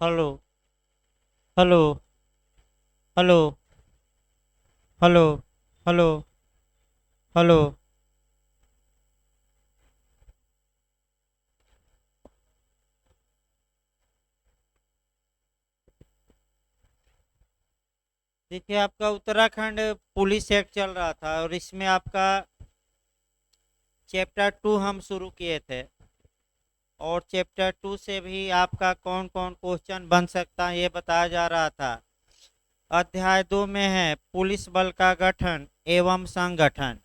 Hello. Hello. Hello. Hello. Hello. Hello. देखिए, आपका Uttarakhand police act चल रहा था और इसमें आपका चैप्टर 2 हम शुरू किए थे। और चैप्टर 2 से भी आपका कौन कौन क्वेश्चन बन सकता है ये बताया जा रहा था। अध्याय 2 में है पुलिस बल का गठन एवं संगठन।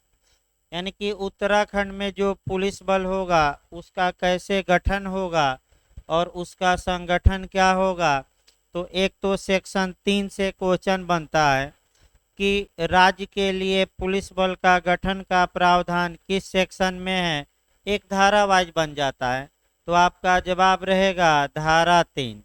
यानी कि उत्तराखंड में जो पुलिस बल होगा उसका कैसे गठन होगा और उसका संगठन क्या होगा। तो एक तो सेक्शन 3 से क्वेश्चन बनता है कि राज्य के लिए पुलिस बल का गठन का प्रावधान किस सेक्शन में है। एक धारा वाइज बन जाता है। तो आपका जवाब रहेगा धारा 3।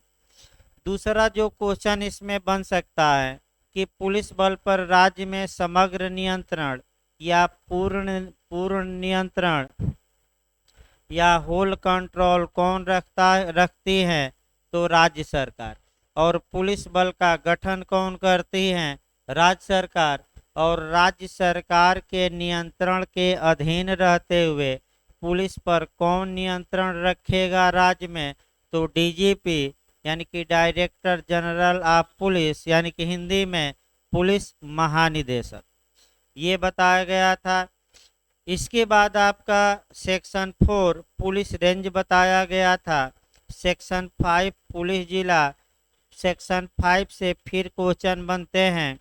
दूसरा जो क्वेश्चन इसमें बन सकता है कि पुलिस बल पर राज्य में समग्र नियंत्रण या पूर्ण पूर्ण नियंत्रण या होल कंट्रोल कौन रखती है। तो राज्य सरकार। और पुलिस बल का गठन कौन करती है। राज्य सरकार। और राज्य सरकार के नियंत्रण के अधीन रहते हुए पुलिस पर कौन नियंत्रण रखेगा राज्य में। तो डीजीपी यानी कि डायरेक्टर जनरल ऑफ पुलिस यानी कि हिंदी में पुलिस महानिदेशक। ये बताया गया था। इसके बाद आपका सेक्शन 4 पुलिस रेंज बताया गया था। सेक्शन 5 पुलिस जिला। सेक्शन 5 से फिर क्वेश्चन बनते हैं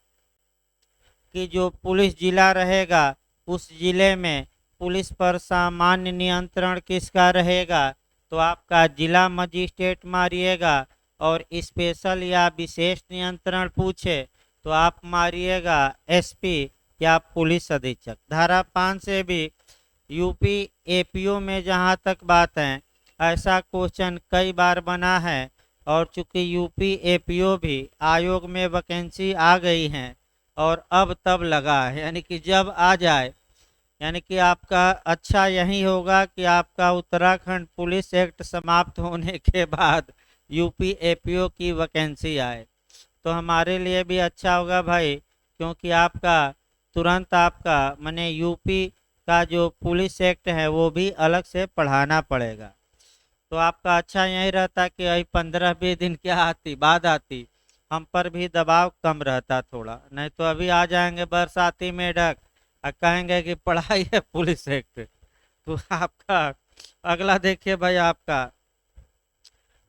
कि जो पुलिस जिला रहेगा उस जिले में पुलिस पर सामान्य नियंत्रण किसका रहेगा। तो आपका जिला मजिस्ट्रेट मारिएगा। और स्पेशल या विशेष नियंत्रण पूछे तो आप मारिएगा एसपी या पुलिस अधीक्षक। धारा 5 से भी यूपी एपीओ में जहां तक बात है ऐसा क्वेश्चन कई बार बना है। और चूंकि यूपी एपीओ भी आयोग में वैकेंसी आ गई है और अब तब लगा है यानी कि जब आ जाए यानी कि आपका अच्छा यही होगा कि आपका उत्तराखंड पुलिस एक्ट समाप्त होने के बाद यूपी एपीओ की वैकेंसी आए तो हमारे लिए भी अच्छा होगा भाई। क्योंकि आपका तुरंत आपका माने यूपी का जो पुलिस एक्ट है वो भी अलग से पढ़ाना पड़ेगा। तो आपका अच्छा यही रहता कि अभी 15-20 दिन क्या आती बाद आती हम पर भी दबाव कम रहता थोड़ा। नहीं तो अभी आ जाएंगे बरसाती मेढक और कहेंगे कि पढ़ाई है पुलिस एक्ट। तो आपका अगला देखिए भाई आपका।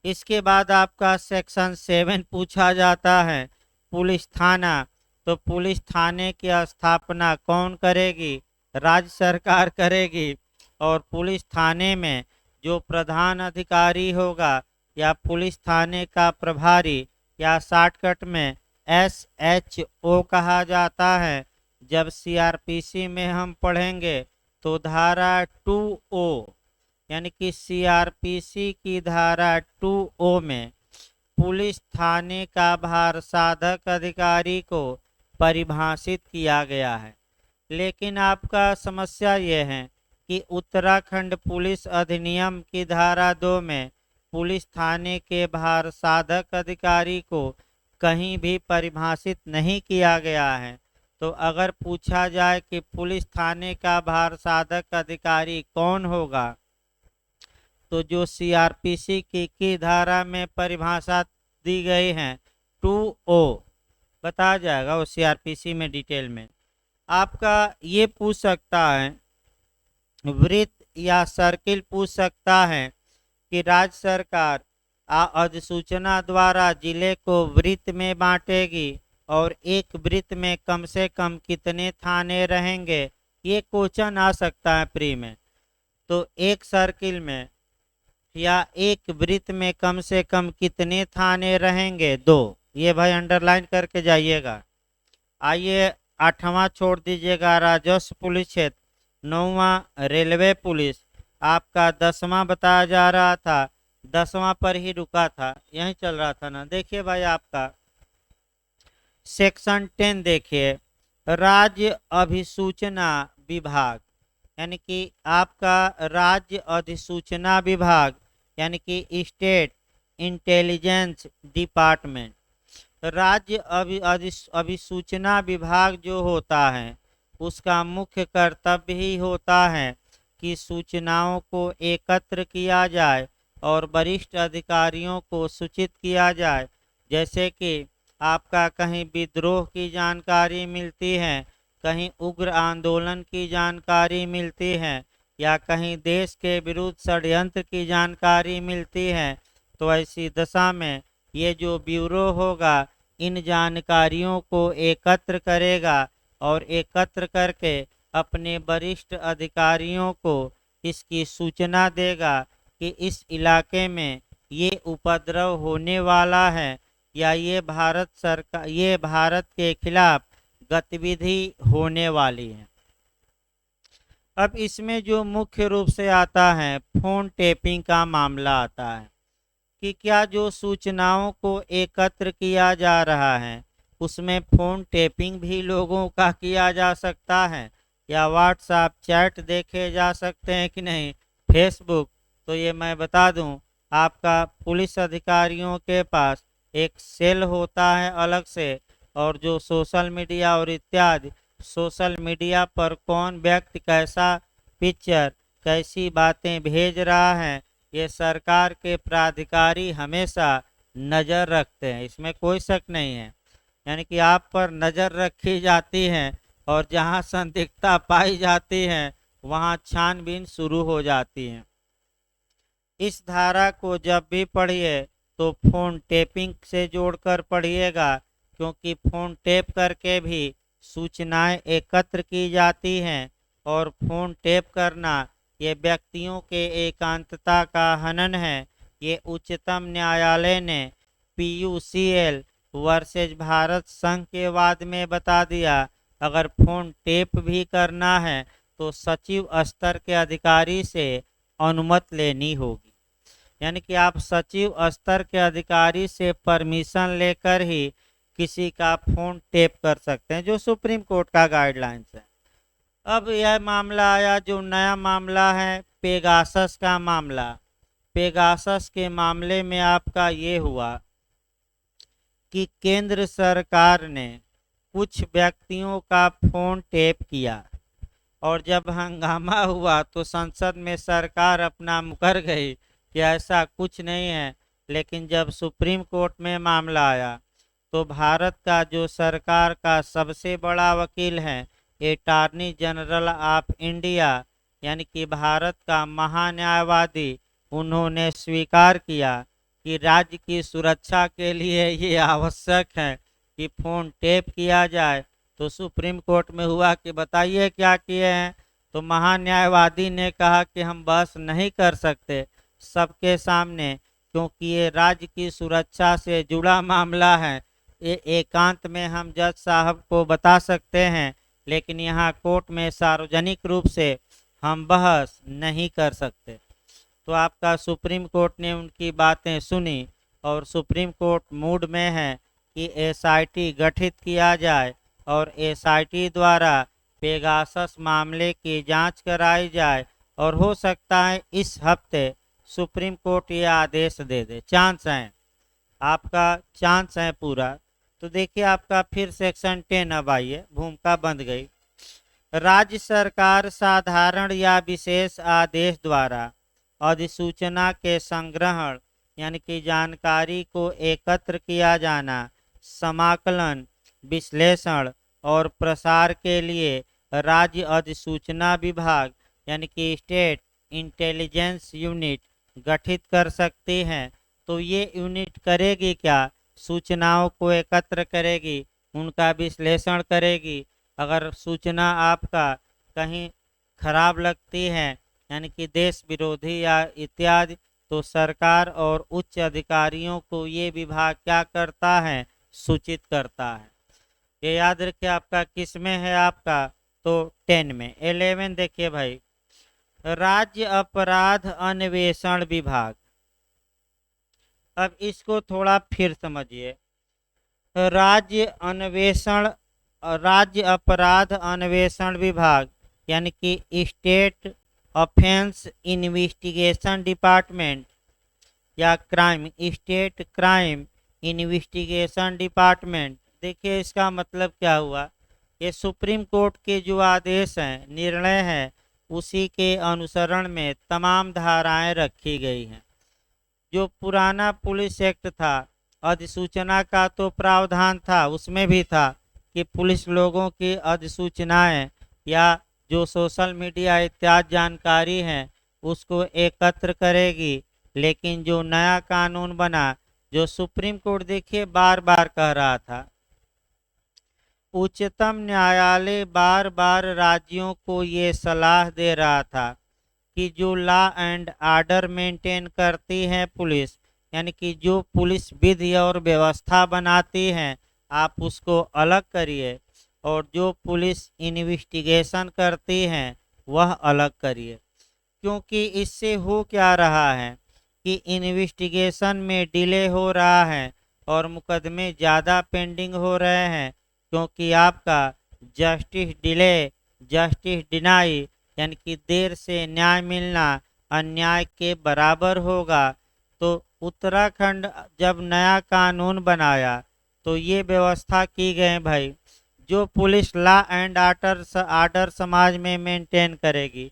इसके बाद आपका सेक्शन 7 पूछा जाता है पुलिस थाना। तो पुलिस थाने की स्थापना कौन करेगी। राज्य सरकार करेगी। और पुलिस थाने में जो प्रधान अधिकारी होगा या पुलिस थाने का प्रभारी या शॉर्टकट में एसएचओ कहा जाता है। जब सीआरपीसी में हम पढ़ेंगे तो धारा 2 ओ यानी कि सीआरपीसी की धारा 2 ओ में पुलिस थाने का भार साधक अधिकारी को परिभाषित किया गया है। लेकिन आपका समस्या ये है कि उत्तराखंड पुलिस अधिनियम की धारा 2 में पुलिस थाने के भार साधक अधिकारी को कहीं भी परिभाषित नहीं किया गया है। तो अगर पूछा जाए कि पुलिस थाने का भार साधक अधिकारी कौन होगा तो जो सीआरपीसी की धारा में परिभाषा दी गई है 2 ओ बताया जाएगा वो सीआरपीसी में डिटेल में। आपका ये पूछ सकता है वृत्त या सर्किल पूछ सकता है कि राज्य सरकार अधिसूचना द्वारा जिले को वृत्त में बांटेगी और एक वृत्त में कम से कम कितने थाने रहेंगे। ये क्वेश्चन आ सकता है प्री में। तो एक सर्किल में या एक वृत्त में कम से कम कितने थाने रहेंगे 2। ये भाई अंडरलाइन करके जाइएगा। आइए 8वां छोड़ दीजिएगा राजस्व पुलिस क्षेत्र। 9वां रेलवे पुलिस। आपका 10वां बताया जा रहा था 10वां पर ही रुका था यही चल रहा था ना। देखिए भाई आपका सेक्शन 10 देखिए राज्य अभिसूचना विभाग यानी कि आपका राज्य अधिसूचना विभाग यानी कि स्टेट इंटेलिजेंस डिपार्टमेंट। राज्य अभिसूचना विभाग जो होता है उसका मुख्य कर्तव्य ही होता है कि सूचनाओं को एकत्र किया जाए और वरिष्ठ अधिकारियों को सूचित किया जाए। जैसे कि आपका कहीं विद्रोह की जानकारी मिलती है, कहीं उग्र आंदोलन की जानकारी मिलती है, या कहीं देश के विरुद्ध षड्यंत्र की जानकारी मिलती है, तो ऐसी दशा में ये जो ब्यूरो होगा इन जानकारियों को एकत्र करेगा और एकत्र करके अपने वरिष्ठ अधिकारियों को इसकी सूचना देगा कि इस इलाके में ये उपद्रव होने वाला है या ये भारत के खिलाफ गतिविधि होने वाली है। अब इसमें जो मुख्य रूप से आता है फोन टेपिंग का मामला आता है कि क्या जो सूचनाओं को एकत्र किया जा रहा है उसमें फ़ोन टेपिंग भी लोगों का किया जा सकता है, या व्हाट्सएप चैट देखे जा सकते हैं कि नहीं, फेसबुक। तो ये मैं बता दूं, आपका पुलिस अधिकारियों के पास एक सेल होता है अलग से, और जो सोशल मीडिया और इत्यादि सोशल मीडिया पर कौन व्यक्ति कैसा पिक्चर कैसी बातें भेज रहा है ये सरकार के प्राधिकारी हमेशा नज़र रखते हैं, इसमें कोई शक नहीं है। यानी कि आप पर नज़र रखी जाती है और जहां संदिग्धता पाई जाती है वहां छानबीन शुरू हो जाती है। इस धारा को जब भी पढ़िए तो फ़ोन टेपिंग से जोड़कर पढ़िएगा, क्योंकि फ़ोन टेप करके भी सूचनाएं एकत्र की जाती हैं, और फ़ोन टेप करना ये व्यक्तियों के एकांतता का हनन है। ये उच्चतम न्यायालय ने PUCL वर्सेज भारत संघ के वाद में बता दिया। अगर फ़ोन टेप भी करना है तो सचिव स्तर के अधिकारी से अनुमति लेनी होगी। यानी कि आप सचिव स्तर के अधिकारी से परमिशन लेकर ही किसी का फ़ोन टेप कर सकते हैं, जो सुप्रीम कोर्ट का गाइडलाइंस है। अब यह मामला आया, जो नया मामला है पेगासस का मामला। पेगासस के मामले में आपका ये हुआ कि केंद्र सरकार ने कुछ व्यक्तियों का फ़ोन टेप किया, और जब हंगामा हुआ तो संसद में सरकार अपना मुकर गई कि ऐसा कुछ नहीं है। लेकिन जब सुप्रीम कोर्ट में मामला आया तो भारत का जो सरकार का सबसे बड़ा वकील है अटॉर्नी जनरल ऑफ इंडिया, यानी कि भारत का महान्यायवादी, उन्होंने स्वीकार किया कि राज्य की सुरक्षा के लिए ये आवश्यक है कि फ़ोन टेप किया जाए। तो सुप्रीम कोर्ट में हुआ कि बताइए क्या किए हैं। तो महान्यायवादी ने कहा कि हम बहस नहीं कर सकते सबके सामने, क्योंकि ये राज्य की सुरक्षा से जुड़ा मामला है। ये एकांत में हम जज साहब को बता सकते हैं, लेकिन यहाँ कोर्ट में सार्वजनिक रूप से हम बहस नहीं कर सकते। तो आपका सुप्रीम कोर्ट ने उनकी बातें सुनी, और सुप्रीम कोर्ट मूड में है कि SIT गठित किया जाए और SIT द्वारा पेगासस मामले की जांच कराई जाए, और हो सकता है इस हफ्ते सुप्रीम कोर्ट ये आदेश दे दे। चांस है, आपका चांस है पूरा। तो देखिए आपका फिर सेक्शन 10 अब आइए, भूमिका बंद गई। राज्य सरकार साधारण या विशेष आदेश द्वारा अधिसूचना के संग्रहण यानी कि जानकारी को एकत्र किया जाना, समाकलन, विश्लेषण और प्रसार के लिए राज्य अधिसूचना विभाग यानी कि स्टेट इंटेलिजेंस यूनिट गठित कर सकती हैं। तो ये यूनिट करेगी क्या? सूचनाओं को एकत्र करेगी, उनका विश्लेषण करेगी। अगर सूचना आपका कहीं खराब लगती है यानी कि देश विरोधी या इत्यादि, तो सरकार और उच्च अधिकारियों को ये विभाग क्या करता है? सूचित करता है। ये याद रखिए आपका किस में है? आपका तो 10 में। 11 देखिए भाई, राज्य अपराध अन्वेषण विभाग। अब इसको थोड़ा फिर समझिए। राज्य अपराध अन्वेषण विभाग यानी कि स्टेट ऑफेंस इन्वेस्टिगेशन डिपार्टमेंट या crime, state crime investigation department. देखिए इसका मतलब क्या हुआ, ये सुप्रीम कोर्ट के जो आदेश हैं, निर्णय हैं, उसी के अनुसरण में तमाम धाराएं रखी गई हैं। जो पुराना पुलिस एक्ट था, अधिसूचना का तो प्रावधान था, उसमें भी था कि पुलिस लोगों की अधिसूचनाएं या जो सोशल मीडिया इत्यादि जानकारी है उसको एकत्र करेगी। लेकिन जो नया कानून बना, जो सुप्रीम कोर्ट देखिए बार बार कह रहा था, उच्चतम न्यायालय बार बार राज्यों को ये सलाह दे रहा था कि जो लॉ एंड ऑर्डर मेंटेन करती है पुलिस, यानी कि जो पुलिस विधि और व्यवस्था बनाती है, आप उसको अलग करिए, और जो पुलिस इन्वेस्टिगेशन करती है वह अलग करिए। क्योंकि इससे हो क्या रहा है कि इन्वेस्टिगेशन में डिले हो रहा है और मुकदमे ज़्यादा पेंडिंग हो रहे हैं, क्योंकि आपका जस्टिस डिले, जस्टिस डिनाई, यानी कि देर से न्याय मिलना अन्याय के बराबर होगा। तो उत्तराखंड जब नया कानून बनाया तो ये व्यवस्था की गई भाई, जो पुलिस लॉ एंड ऑर्डर समाज में मेंटेन करेगी,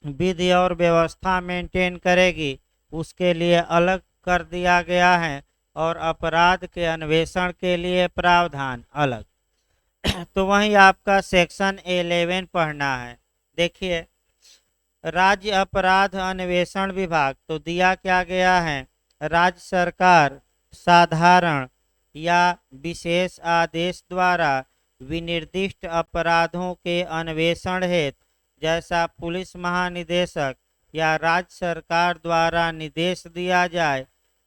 विधि और व्यवस्था मेंटेन करेगी, उसके लिए अलग कर दिया गया है, और अपराध के अन्वेषण के लिए प्रावधान अलग। तो वहीं आपका सेक्शन 11 पढ़ना है। देखिए, राज्य अपराध अन्वेषण विभाग, तो दिया क्या गया है, राज्य सरकार साधारण या विशेष आदेश द्वारा विनिर्दिष्ट अपराधों के अन्वेषण हेतु, जैसा पुलिस महानिदेशक या राज्य सरकार द्वारा निर्देश दिया जाए,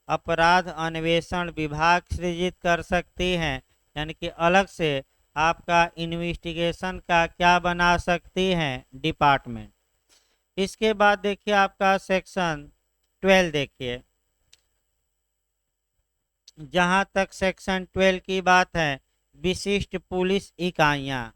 अपराध अन्वेषण विभाग सृजित कर सकती हैं। यानी कि अलग से आपका इन्वेस्टिगेशन का क्या बना सकती हैं, डिपार्टमेंट। इसके बाद देखिए आपका सेक्शन 12, देखिए जहां तक सेक्शन 12 की बात है, विशिष्ट पुलिस इकाइयां।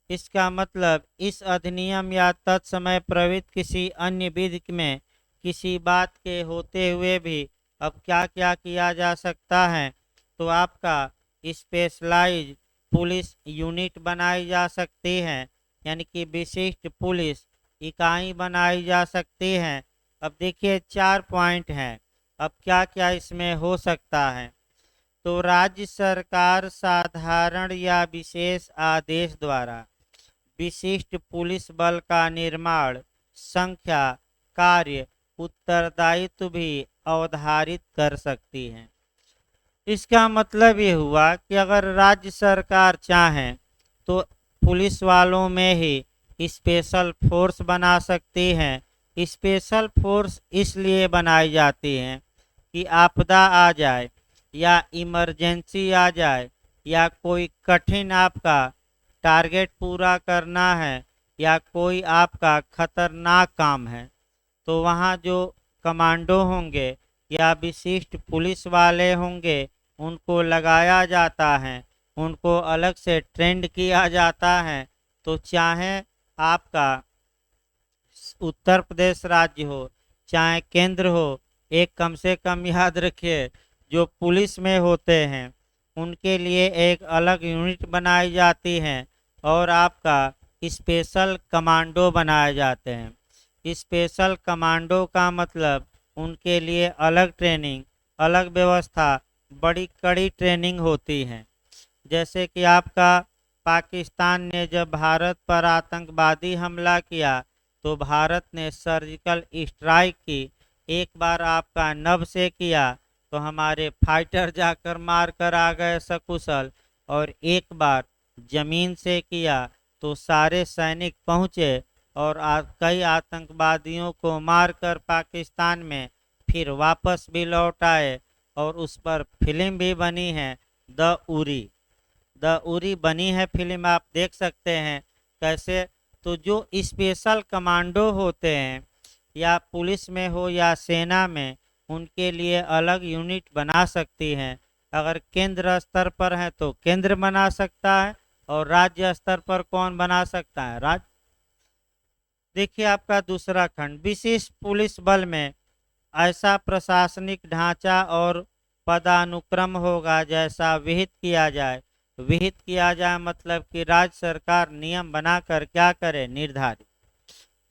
इसका मतलब इस अधिनियम या तत्समय प्रवृत्त किसी अन्य विधि में किसी बात के होते हुए भी अब क्या क्या किया जा सकता है, तो आपका स्पेशलाइज पुलिस यूनिट बनाई जा सकती है, यानी कि विशिष्ट पुलिस इकाई बनाई जा सकती है। अब देखिए 4 पॉइंट हैं, अब क्या क्या इसमें हो सकता है। तो राज्य सरकार साधारण या विशेष आदेश द्वारा विशिष्ट पुलिस बल का निर्माण, संख्या, कार्य, उत्तरदायित्व भी अवधारित कर सकती है। इसका मतलब ये हुआ कि अगर राज्य सरकार चाहे तो पुलिस वालों में ही स्पेशल फोर्स बना सकती है। स्पेशल फोर्स इसलिए बनाई जाती हैं कि आपदा आ जाए या इमरजेंसी आ जाए या कोई कठिन आपका टारगेट पूरा करना है या कोई आपका खतरनाक काम है, तो वहाँ जो कमांडो होंगे या विशिष्ट पुलिस वाले होंगे उनको लगाया जाता है, उनको अलग से ट्रेंड किया जाता है। तो चाहे आपका उत्तर प्रदेश राज्य हो चाहे केंद्र हो, एक कम से कम याद रखिए जो पुलिस में होते हैं उनके लिए एक अलग यूनिट बनाई जाती है और आपका स्पेशल कमांडो बनाए जाते हैं। स्पेशल कमांडो का मतलब उनके लिए अलग ट्रेनिंग, अलग व्यवस्था, बड़ी कड़ी ट्रेनिंग होती है। जैसे कि आपका पाकिस्तान ने जब भारत पर आतंकवादी हमला किया तो भारत ने सर्जिकल स्ट्राइक की। एक बार आपका नभ से किया तो हमारे फाइटर जाकर मार कर आ गए सकुशल, और एक बार जमीन से किया तो सारे सैनिक पहुँचे और कई आतंकवादियों को मारकर पाकिस्तान में फिर वापस भी लौट आए, और उस पर फिल्म भी बनी है, द उरी बनी है फिल्म, आप देख सकते हैं कैसे। तो जो स्पेशल कमांडो होते हैं या पुलिस में हो या सेना में, उनके लिए अलग यूनिट बना सकती हैं। अगर केंद्र स्तर पर है तो केंद्र बना सकता है, और राज्य स्तर पर कौन बना सकता है, राज्य। देखिए आपका दूसरा खंड, विशेष पुलिस बल में ऐसा प्रशासनिक ढांचा और पदानुक्रम होगा जैसा विहित किया जाए। विहित किया जाए मतलब कि राज्य सरकार नियम बनाकर क्या करे, निर्धारित।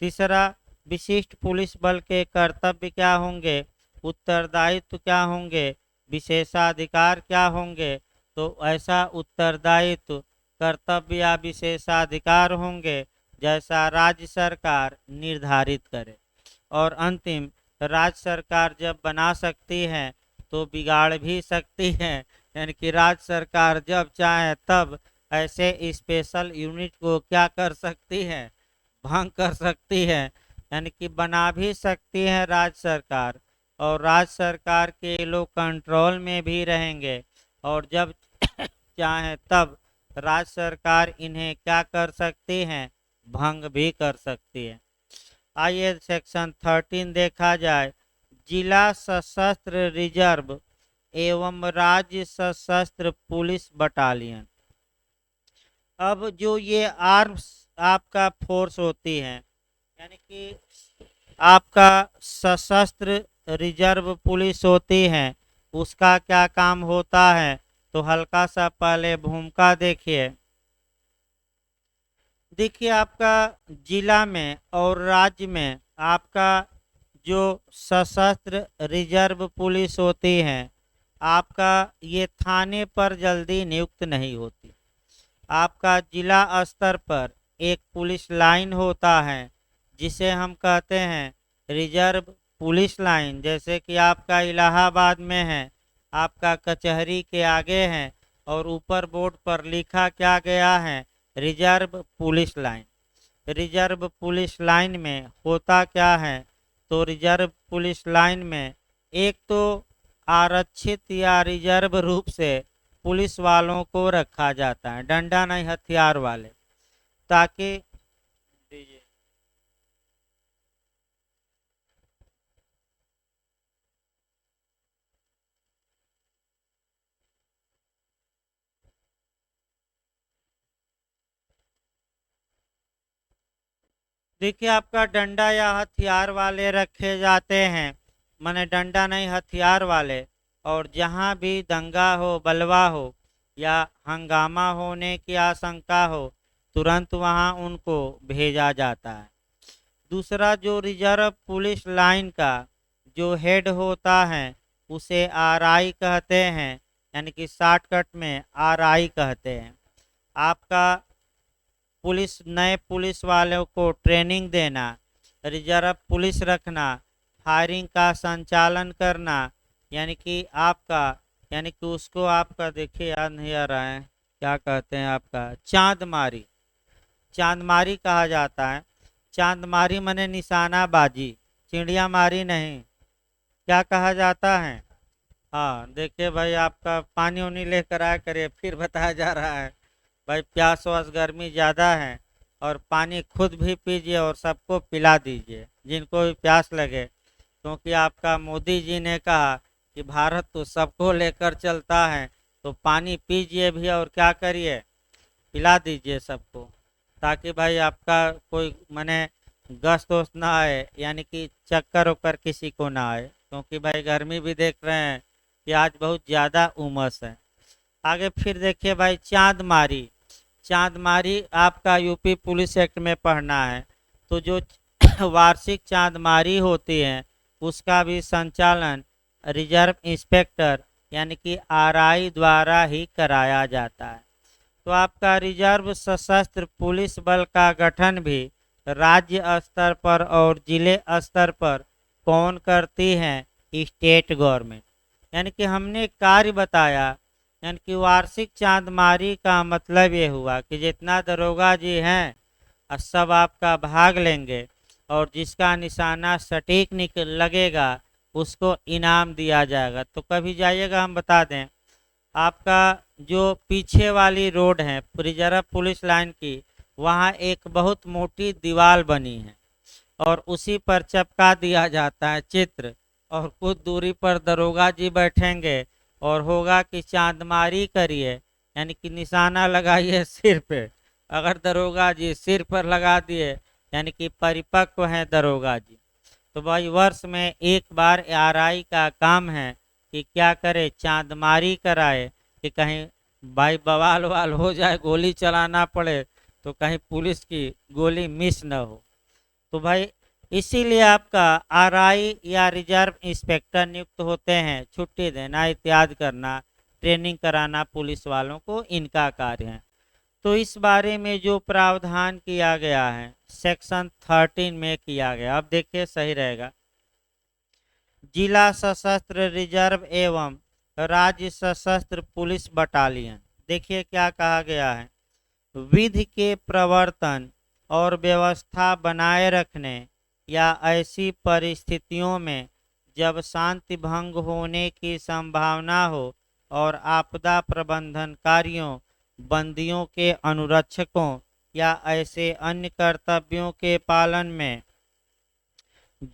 तीसरा, विशिष्ट पुलिस बल के कर्तव्य क्या होंगे, उत्तरदायित्व क्या होंगे, विशेषाधिकार क्या होंगे। तो ऐसा उत्तरदायित्व, कर्तव्य या विशेषाधिकार होंगे जैसा राज्य सरकार निर्धारित करे। और अंतिम, राज्य सरकार जब बना सकती है तो बिगाड़ भी सकती है, यानी कि राज्य सरकार जब चाहे तब ऐसे स्पेशल यूनिट को क्या कर सकती है, भंग कर सकती है। यानी कि बना भी सकती है राज्य सरकार, और राज्य सरकार के लोग कंट्रोल में भी रहेंगे, और जब चाहे तब राज्य सरकार इन्हें क्या कर सकती है, भंग भी कर सकती है। आइए सेक्शन 13 देखा जाए। जिला सशस्त्र रिजर्व एवं राज्य सशस्त्र पुलिस बटालियन। अब जो ये आर्म्स आपका फोर्स होती है, यानी कि आपका सशस्त्र रिजर्व पुलिस होती है, उसका क्या काम होता है, तो हल्का सा पहले भूमिका देखिए। देखिए आपका जिला में और राज्य में आपका जो सशस्त्र रिजर्व पुलिस होती है, आपका ये थाने पर जल्दी नियुक्त नहीं होती। आपका जिला स्तर पर एक पुलिस लाइन होता है जिसे हम कहते हैं रिजर्व पुलिस लाइन। जैसे कि आपका इलाहाबाद में है, आपका कचहरी के आगे है, और ऊपर बोर्ड पर लिखा क्या गया है, reserve police line. Reserve police line में होता क्या है, तो रिजर्व पुलिस लाइन में एक तो आरक्षित या रिजर्व रूप से पुलिस वालों को रखा जाता है, डंडा नहीं हथियार वाले, ताकि देखिए आपका डंडा या हथियार वाले रखे जाते हैं, माने डंडा नहीं हथियार वाले। और जहाँ भी दंगा हो, बलवा हो या हंगामा होने की आशंका हो, तुरंत वहाँ उनको भेजा जाता है। दूसरा, जो रिजर्व पुलिस लाइन का जो हेड होता है उसे आरआई कहते हैं, यानी कि शॉर्टकट में आरआई कहते हैं। आपका पुलिस नए पुलिस वालों को ट्रेनिंग देना, रिजर्व पुलिस रखना, फायरिंग का संचालन करना, यानी कि आपका, यानी कि उसको आपका देखिए याद नहीं आ रहा है क्या कहते हैं, आपका चांदमारी, चांदमारी कहा जाता है। चांदमारी माने निशानाबाजी, चिड़िया मारी नहीं। क्या कहा जाता है? हाँ देखिए भाई, आपका पानी उनी लेकर आया करिए, फिर बताया जा रहा है। भाई प्यास वास गर्मी ज़्यादा है, और पानी खुद भी पीजिए और सबको पिला दीजिए जिनको भी प्यास लगे, क्योंकि आपका मोदी जी ने कहा कि भारत तो सबको लेकर चलता है। तो पानी पीजिए भी और क्या करिए, पिला दीजिए सबको, ताकि भाई आपका कोई माने गस्त वस्त ना आए, यानी कि चक्कर वक्कर किसी को ना आए, क्योंकि भाई गर्मी भी देख रहे हैं कि आज बहुत ज़्यादा उमस है। आगे फिर देखिए भाई, चांदमारी। चांदमारी आपका यूपी पुलिस एक्ट में पढ़ना है। तो जो वार्षिक चांदमारी होती है उसका भी संचालन रिजर्व इंस्पेक्टर यानी कि आरआई द्वारा ही कराया जाता है। तो आपका रिजर्व सशस्त्र पुलिस बल का गठन भी राज्य स्तर पर और जिले स्तर पर कौन करती है? State government. यानी कि हमने कार्य बताया, यानी कि वार्षिक चांदमारी का मतलब ये हुआ कि जितना दरोगा जी हैं सब आपका भाग लेंगे, और जिसका निशाना सटीक निकल लगेगा उसको इनाम दिया जाएगा। तो कभी जाइएगा, हम बता दें, आपका जो पीछे वाली रोड है रिजर्व पुलिस लाइन की, वहाँ एक बहुत मोटी दीवार बनी है, और उसी पर चिपका दिया जाता है चित्र, और कुछ दूरी पर दरोगा जी बैठेंगे और होगा कि चांदमारी करिए, यानी कि निशाना लगाइए सिर पे। अगर दरोगा जी सिर पर लगा दिए, यानी कि परिपक्व हैं दरोगा जी, तो भाई वर्ष में एक बार आरआई का काम है कि क्या करे, चांदमारी कराए कि कहीं भाई बवाल वाल हो जाए, गोली चलाना पड़े तो कहीं पुलिस की गोली मिस न हो। तो भाई इसीलिए आपका आरआई या रिजर्व इंस्पेक्टर नियुक्त होते हैं, छुट्टी देना इत्यादि करना, ट्रेनिंग कराना पुलिस वालों को इनका कार्य है। तो इस बारे में जो प्रावधान किया गया है सेक्शन 13 में किया गया, अब देखिए सही रहेगा। जिला सशस्त्र रिजर्व एवं राज्य सशस्त्र पुलिस बटालियन, देखिए क्या कहा गया है, विधि के प्रवर्तन और व्यवस्था बनाए रखने या ऐसी परिस्थितियों में जब शांति भंग होने की संभावना हो और आपदा प्रबंधन कार्यों, बंदियों के अनुरक्षकों या ऐसे अन्य कर्तव्यों के पालन में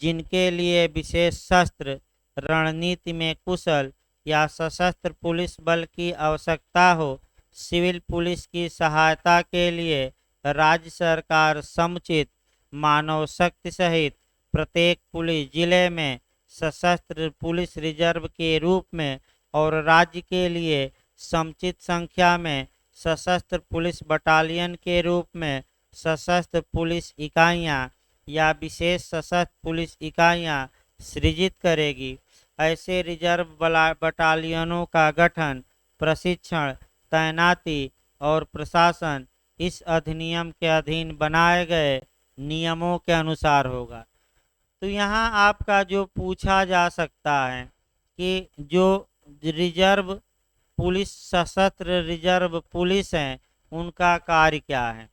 जिनके लिए विशेष शस्त्र रणनीति में कुशल या सशस्त्र पुलिस बल की आवश्यकता हो, सिविल पुलिस की सहायता के लिए राज्य सरकार समुचित मानव शक्ति सहित प्रत्येक पुलिस जिले में सशस्त्र पुलिस रिजर्व के रूप में और राज्य के लिए समुचित संख्या में सशस्त्र पुलिस बटालियन के रूप में सशस्त्र पुलिस इकाइयां या विशेष सशस्त्र पुलिस इकाइयां सृजित करेगी। ऐसे रिजर्व बटालियनों का गठन, प्रशिक्षण, तैनाती और प्रशासन इस अधिनियम के अधीन बनाए गए नियमों के अनुसार होगा। तो यहाँ आपका जो पूछा जा सकता है कि जो रिजर्व पुलिस, सशस्त्र रिजर्व पुलिस हैं, उनका कार्य क्या है,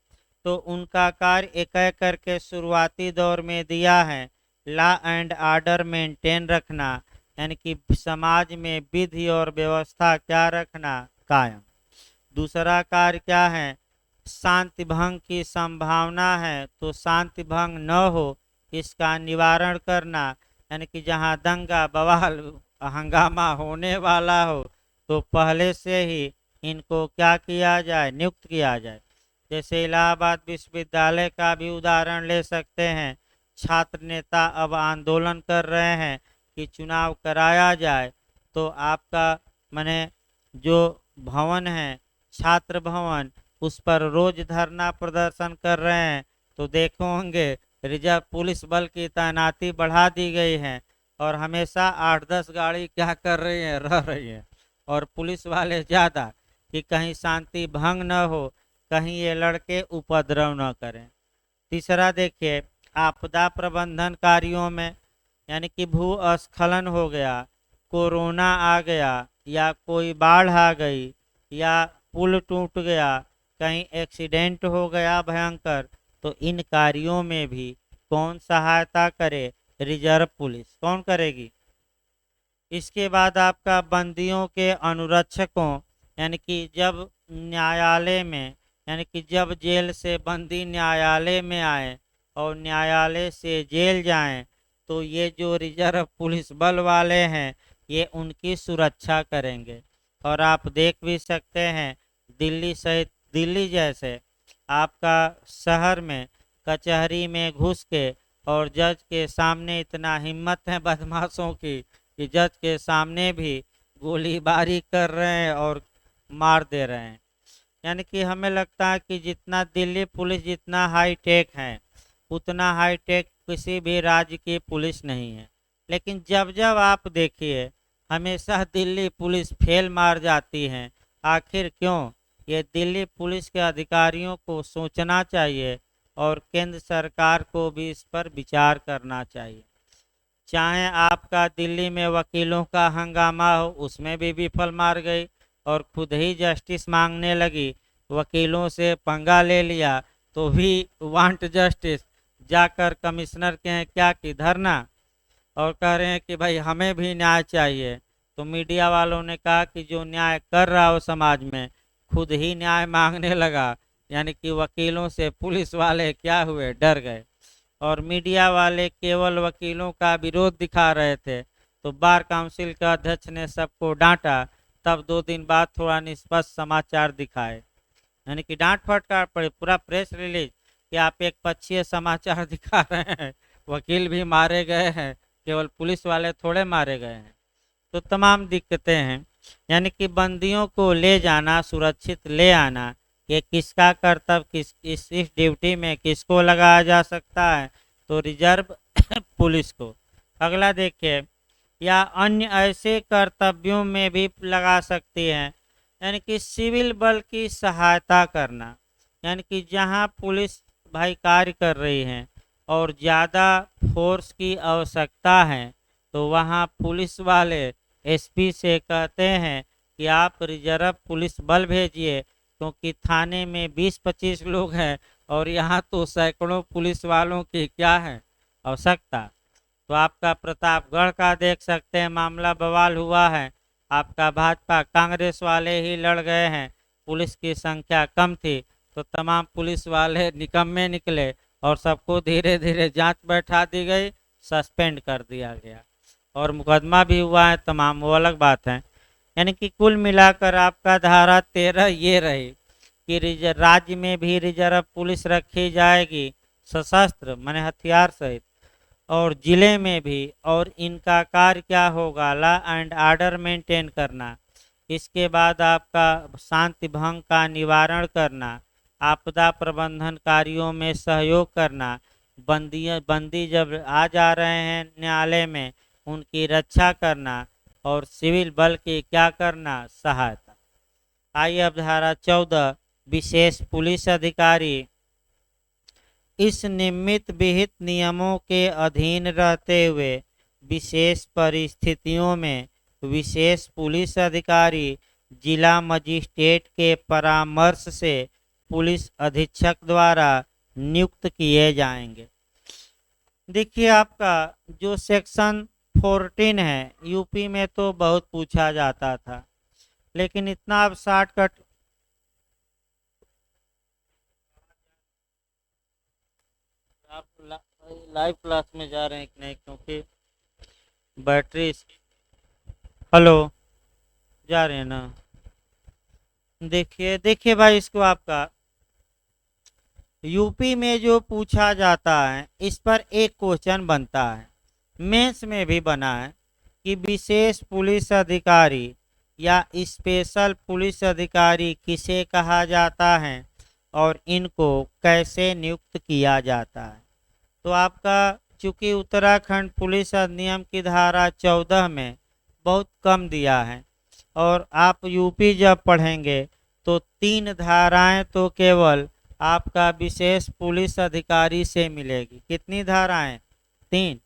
तो उनका कार्य एक एक करके शुरुआती दौर में दिया है, लॉ एंड ऑर्डर मेंटेन रखना, यानी कि समाज में विधि और व्यवस्था क्या रखना, कायम। दूसरा कार्य क्या है, शांति भंग की संभावना है तो शांति भंग न हो इसका निवारण करना, यानी कि जहां दंगा बवाल हंगामा होने वाला हो तो पहले से ही इनको क्या किया जाए, नियुक्त किया जाए। जैसे इलाहाबाद विश्वविद्यालय का भी उदाहरण ले सकते हैं। छात्र नेता अब आंदोलन कर रहे हैं कि चुनाव कराया जाए, तो आपका माने जो भवन है छात्र भवन, उस पर रोज धरना प्रदर्शन कर रहे हैं, तो देखे होंगे रिजर्व पुलिस बल की तैनाती बढ़ा दी गई है और हमेशा 8-10 गाड़ी क्या कर रही है, रह रही है, और पुलिस वाले ज़्यादा कि कहीं शांति भंग न हो, कहीं ये लड़के उपद्रव न करें। तीसरा देखिए, आपदा प्रबंधन कार्यों में, यानी कि भूस्खलन हो गया, कोरोना आ गया, या कोई बाढ़ आ गई, या पुल टूट गया, कहीं एक्सीडेंट हो गया भयंकर, तो इन कार्यों में भी कौन सहायता करे, रिजर्व पुलिस कौन करेगी। इसके बाद आपका बंदियों के अनुरक्षकों, यानी कि जब न्यायालय में, यानी कि जब जेल से बंदी न्यायालय में आए और न्यायालय से जेल जाएं, तो ये जो रिजर्व पुलिस बल वाले हैं ये उनकी सुरक्षा करेंगे। और आप देख भी सकते हैं दिल्ली सहित, दिल्ली जैसे आपका शहर में कचहरी में घुस के और जज के सामने इतना हिम्मत है बदमाशों की कि जज के सामने भी गोलीबारी कर रहे हैं और मार दे रहे हैं। यानी कि हमें लगता है कि जितना दिल्ली पुलिस जितना हाई टेक है, उतना हाई टेक किसी भी राज्य की पुलिस नहीं है। लेकिन जब जब आप देखिए हमेशा दिल्ली पुलिस फेल मार जाती है, आखिर क्यों? ये दिल्ली पुलिस के अधिकारियों को सोचना चाहिए और केंद्र सरकार को भी इस पर विचार करना चाहिए। चाहे आपका दिल्ली में वकीलों का हंगामा हो, उसमें भी विफल मार गई और खुद ही जस्टिस मांगने लगी, वकीलों से पंगा ले लिया तो भी वांट जस्टिस, जाकर कमिश्नर के हैं क्या कि धरना, और कह रहे हैं कि भाई हमें भी न्याय चाहिए। तो मीडिया वालों ने कहा कि जो न्याय कर रहा हो समाज में खुद ही न्याय मांगने लगा, यानी कि वकीलों से पुलिस वाले क्या हुए, डर गए और मीडिया वाले केवल वकीलों का विरोध दिखा रहे थे। तो बार काउंसिल के अध्यक्ष ने सबको डांटा, तब 2 दिन बाद थोड़ा निष्पक्ष समाचार दिखाए, यानी कि डांट फटकार पड़ी, पूरा प्रेस रिलीज कि आप एक पक्षीय समाचार दिखा रहे हैं, वकील भी मारे गए हैं, केवल पुलिस वाले थोड़े मारे गए हैं। तो तमाम दिक्कतें हैं। यानी कि बंदियों को ले जाना, सुरक्षित ले आना, ये किसका कर्तव्य, इस ड्यूटी में किसको लगाया जा सकता है, तो रिजर्व पुलिस को। अगला देखिए, या अन्य ऐसे कर्तव्यों में भी लगा सकती हैं, यानी कि सिविल बल की सहायता करना। यानी कि जहां पुलिस भाई कार्य कर रही है और ज़्यादा फोर्स की आवश्यकता है, तो वहां पुलिस वाले एसपी से कहते हैं कि आप रिजर्व पुलिस बल भेजिए, क्योंकि थाने में 20-25 लोग हैं और यहाँ तो सैकड़ों पुलिस वालों की क्या है आवश्यकता। तो आपका प्रतापगढ़ का देख सकते हैं मामला बवाल हुआ है। आपका भाजपा कांग्रेस वाले ही लड़ गए हैं, पुलिस की संख्या कम थी, तो तमाम पुलिस वाले निकम्मे निकले और सबको धीरे धीरे जांच बैठा दी गई, सस्पेंड कर दिया गया और मुकदमा भी हुआ है तमाम, वो अलग बात है। यानी कि कुल मिलाकर आपका धारा 13 ये रही कि राज्य में भी रिजर्व पुलिस रखी जाएगी, सशस्त्र माने हथियार सहित, और जिले में भी, और इनका कार्य क्या होगा, लॉ एंड ऑर्डर मेंटेन करना। इसके बाद आपका शांति भंग का निवारण करना, आपदा प्रबंधन कार्यों में सहयोग करना, बंदी जब आ जा रहे हैं न्यायालय में उनकी रक्षा करना, और सिविल बल की क्या करना, सहायता। आइए अब धारा 14, विशेष पुलिस अधिकारी इस निमित्त विहित नियमों के अधीन रहते हुए विशेष परिस्थितियों में विशेष पुलिस अधिकारी जिला मजिस्ट्रेट के परामर्श से पुलिस अधीक्षक द्वारा नियुक्त किए जाएंगे। देखिए, आपका जो सेक्शन 14 है, यूपी में तो बहुत पूछा जाता था, लेकिन इतना अब शॉर्टकट आप लाइव क्लास में जा रहे हैं कि नहीं, क्योंकि बैटरी हेलो जा रहे हैं ना। देखिए देखिए भाई, इसको आपका यूपी में जो पूछा जाता है, इस पर एक क्वेश्चन बनता है, मेंस में भी बना है कि विशेष पुलिस अधिकारी या स्पेशल पुलिस अधिकारी किसे कहा जाता है और इनको कैसे नियुक्त किया जाता है। तो आपका चूंकि उत्तराखंड पुलिस अधिनियम की धारा 14 में बहुत कम दिया है, और आप यूपी जब पढ़ेंगे तो 3 धाराएं तो केवल आपका विशेष पुलिस अधिकारी से मिलेगी। कितनी धाराएं? 3।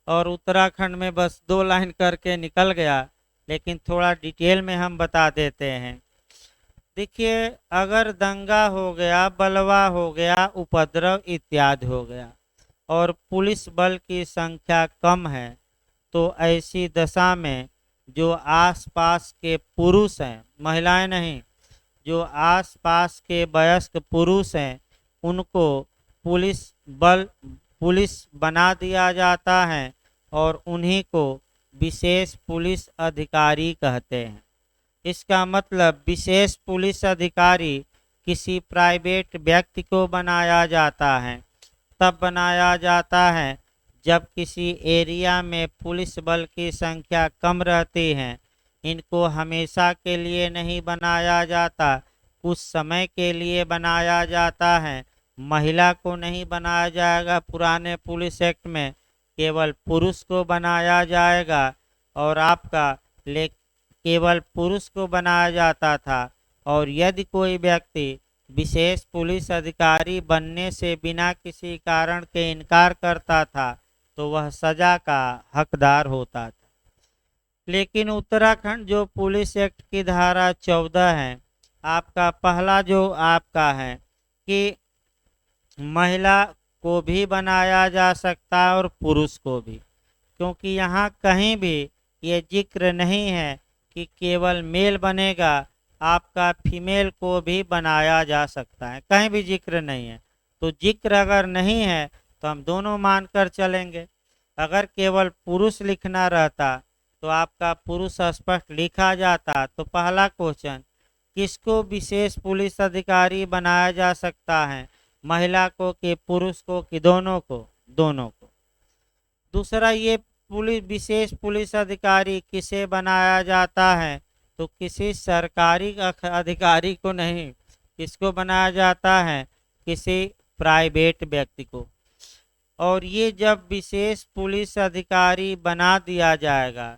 और उत्तराखंड में बस 2 लाइन करके निकल गया, लेकिन थोड़ा डिटेल में हम बता देते हैं। देखिए, अगर दंगा हो गया, बलवा हो गया, उपद्रव इत्यादि हो गया और पुलिस बल की संख्या कम है, तो ऐसी दशा में जो आसपास के पुरुष हैं, महिलाएं नहीं, जो आसपास के वयस्क पुरुष हैं, उनको पुलिस बना दिया जाता है और उन्हीं को विशेष पुलिस अधिकारी कहते हैं। इसका मतलब विशेष पुलिस अधिकारी किसी प्राइवेट व्यक्ति को बनाया जाता है, तब बनाया जाता है जब किसी एरिया में पुलिस बल की संख्या कम रहती है। इनको हमेशा के लिए नहीं बनाया जाता, कुछ समय के लिए बनाया जाता है। महिला को नहीं बनाया जाएगा, पुराने पुलिस एक्ट में केवल पुरुष को बनाया जाएगा, और आपका केवल पुरुष को बनाया जाता था। और यदि कोई व्यक्ति विशेष पुलिस अधिकारी बनने से बिना किसी कारण के इनकार करता था, तो वह सजा का हकदार होता था। लेकिन उत्तराखंड जो पुलिस एक्ट की धारा 14 है, आपका पहला जो आपका है कि महिला को भी बनाया जा सकता है और पुरुष को भी, क्योंकि यहाँ कहीं भी ये जिक्र नहीं है कि केवल मेल बनेगा, आपका फीमेल को भी बनाया जा सकता है, कहीं भी जिक्र नहीं है। तो जिक्र अगर नहीं है तो हम दोनों मानकर चलेंगे। अगर केवल पुरुष लिखना रहता तो आपका पुरुष स्पष्ट लिखा जाता, तो पहला क्वेश्चन, किसको विशेष पुलिस अधिकारी बनाया जा सकता है, महिला को कि पुरुष को कि दोनों को? दोनों को। दूसरा, ये पुलिस विशेष पुलिस अधिकारी किसे बनाया जाता है, तो किसी सरकारी अधिकारी को नहीं, किसको बनाया जाता है, किसी प्राइवेट व्यक्ति को। और ये जब विशेष पुलिस अधिकारी बना दिया जाएगा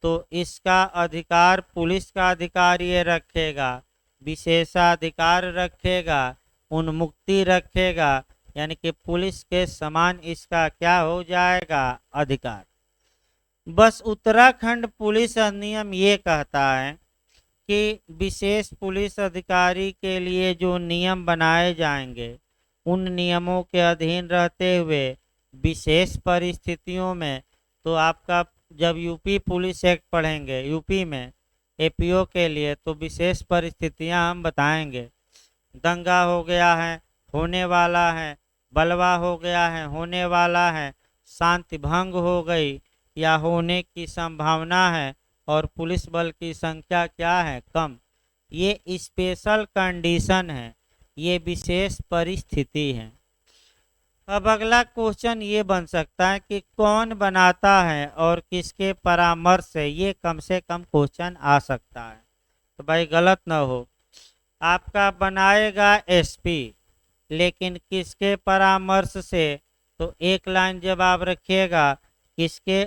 तो इसका अधिकार पुलिस का अधिकारी ये रखेगा, विशेषाधिकार रखेगा, उन्मुक्ति रखेगा, यानी कि पुलिस के समान इसका क्या हो जाएगा, अधिकार। बस उत्तराखंड पुलिस अधिनियम ये कहता है कि विशेष पुलिस अधिकारी के लिए जो नियम बनाए जाएंगे उन नियमों के अधीन रहते हुए विशेष परिस्थितियों में, तो आपका जब यूपी पुलिस एक्ट पढ़ेंगे यूपी में एपीओ के लिए, तो विशेष परिस्थितियां हम बताएंगे। दंगा हो गया है, होने वाला है, बलवा हो गया है, होने वाला है, शांति भंग हो गई या होने की संभावना है और पुलिस बल की संख्या क्या है, कम, ये स्पेशल कंडीशन है, ये विशेष परिस्थिति है। अब अगला क्वेश्चन ये बन सकता है कि कौन बनाता है और किसके परामर्श से, ये कम से कम क्वेश्चन आ सकता है, तो भाई गलत ना हो। आपका बनाएगा एसपी, लेकिन किसके परामर्श से, तो एक लाइन जवाब रखिएगा, किसके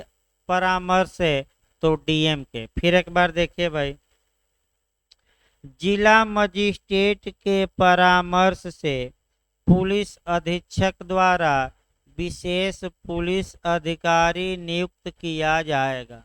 परामर्श से, तो डीएम के। फिर एक बार देखिए भाई, जिला मजिस्ट्रेट के परामर्श से पुलिस अधीक्षक द्वारा विशेष पुलिस अधिकारी नियुक्त किया जाएगा।